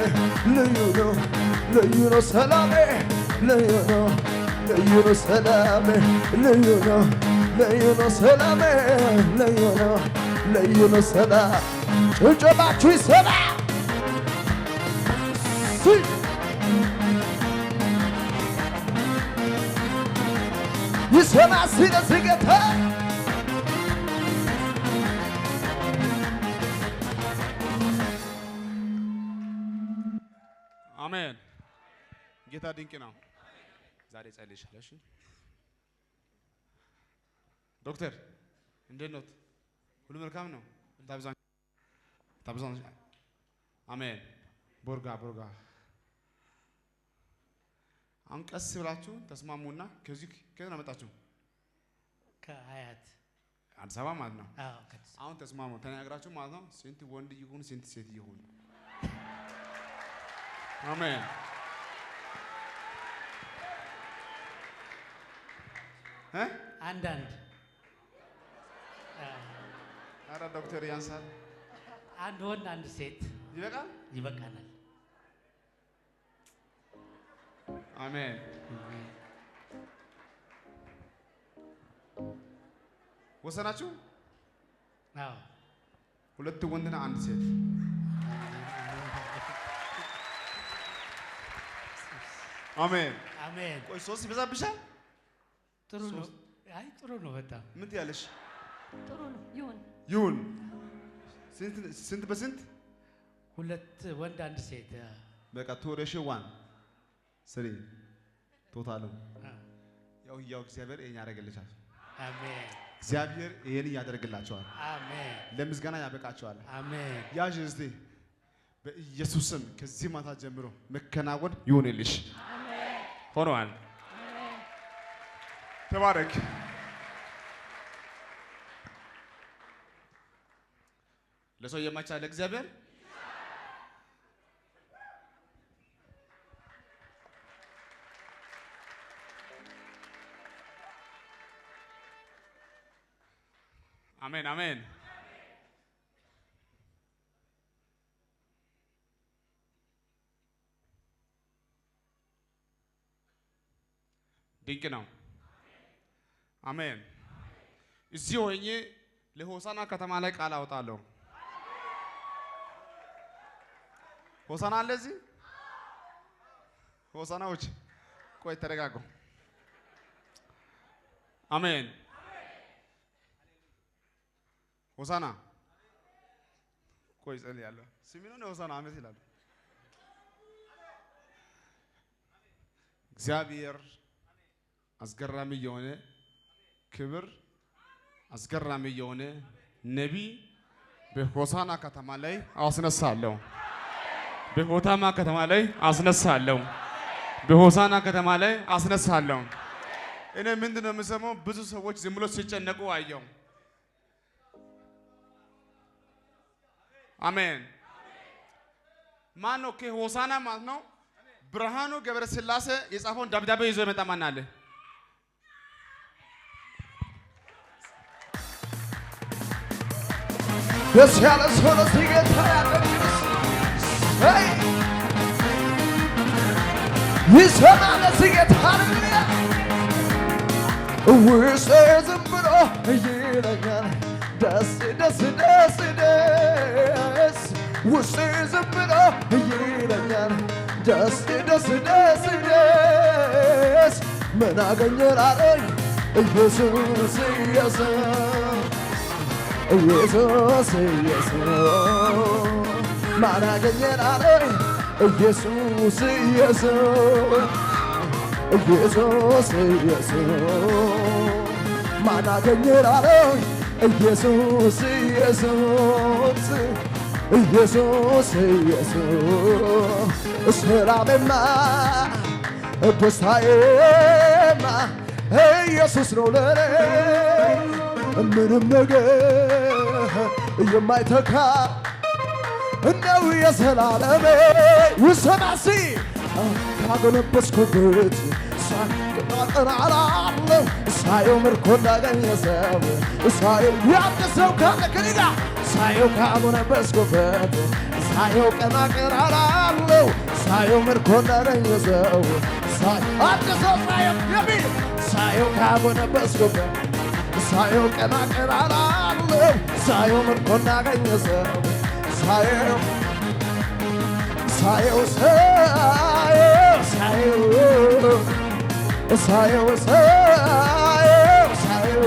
ልዩ ነው ሰላሜ ልዩ ነው ሰላሜ ልዩ ነው ሰላሜ ልዩ ነው ሰላም። ጭብጨባችሁ ይሰማ ይሰማ ስለዚህ ጌታ አሜን። ጌታ ድንቅ ነው። ዛሬ ጸልይሻለሁ። እሺ ዶክተር እንዴት ነው? ሁሉ መልካም ነው? ታብዛን አሜን ቦርጋ አሁን ቀስ ብላችሁ ተስማሙና ከዚህ ከምን አመጣችሁ ከአያት አዲስ አበባ ማለት ነው አዎ አሁን ተስማሙ ተናግራችሁ ማለት ነው ስንት ወንድ ይሁን ስንት ሴት ይሁን አሜን አንዳንድ አረ ዶክተር ያንሳል አንድ ወንድ አንድ ሴት ይበቃናል አሜን ወሰናችሁ አዎ ሁለት ወንድና አንድ ሴት አሜን አሜን ቆይ ሶስት ይበዛብሻል ጥሩ ነው አይ ጥሩ ነው በጣም ምን ትያለሽ ጥሩ ነው ይሁን ስንት በስንት ሁለት ወንድ አንድ ሴት በቃ ቶሬሽ ዋን ስሪ ቶታሉ ያው እግዚአብሔር ይሄን ያደርግልሻል አሜን እግዚአብሔር ይሄን ያደርግላችኋል አሜን ለምስጋና ያበቃችኋል አሜን ያዥ እስቲ በኢየሱስ ስም ከዚህ ማታ ጀምሮ መከናወን ይሁንልሽ አሜን ሆኗል አሜን ተባረክ ለሰው የማይቻል እግዚአብሔር አሜን አሜን ድንቅ ነው አሜን እዚህ ሆኜ ለሆሳና ከተማ ላይ ቃል አወጣለሁ ሆሳና አለ እዚህ ሆሳናዎች ቆይ ተረጋጉ አሜን ሆሳና ቆይ ጸልያለሁ ስሚኑ ነው ሆሳና አሜን ይላል እግዚአብሔር አስገራሚ የሆነ ክብር አስገራሚ የሆነ ነቢይ በሆሳና ከተማ ላይ አስነሳለሁ በሆታማ ከተማ ላይ አስነሳለሁ በሆሳና ከተማ ላይ አስነሳለሁ እኔ ምንድነው የምሰማው ብዙ ሰዎች ዝም ብሎ ሲጨነቁ አየው አሜን ማነው ከሆሳና ማለት ነው ብርሃኑ ገብረ ስላሴ የጻፈውን ደብዳቤ ይዞ የመጣ ማን አለ ደስ ያለ ሰው ለዚህ ጌታ ያለው ይሰማ ለዚህ ጌታ ሃሌሉያ ውስጤ ዝም ብሎ ይለኛል ደስ ደስ ደስ ደስ ውስጤ ዝም ብሎ ይለኛል ደስ ደስ ደስ ደስ ምን አገኘን አለኝ ኢየሱስ ኢየሱስ ማን አገኘን አለኝ ኢየሱስ ኢየሱስ ማን አገኘን አለኝ ኢየሱስ ኢየሱስ ሰላሜማ ደስታዬማ ኢየሱስ ነው ለኔ ምንም ነገር የማይተካ እንደው የዘላለሜ ውሰማሲ ካጎነበስኩበት ሳቅናቅናላለሁ ሳየው ምርኮ እንዳገኘ ሰው ሳየው ያደሰው ካለ ከኔ ጋር ሳየው ካጎነበስኩበት ሳየው ቀናቅናላለሁ ሳየው ምርኮ እንዳገኘ ሰው አደሰው ሳየው የሚል ሳየው ካጎነበስኩበት ሳየው ቀናቅናላለሁ ሳየው ምርኮ እንዳገኘ ሰው ሳየው ሳየው ሳየው ሳየው ሳየው ሳየው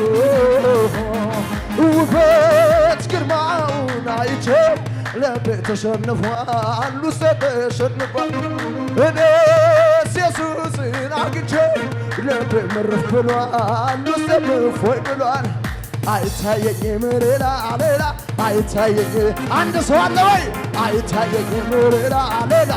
ውበት ግርማውን አይቼ ልቤ ተሸንፏል ውስጤ ተሸንፏል እኔስ ኢየሱስን አግኝቼ ልቤ ምርፍ ብሏል ውስጤ እፎይ ብሏል አይታየኝም ሌላ ሌላ አይታየኝም አንድ ሰው አለ ወይ አይታየኝም ሌላ ሌላ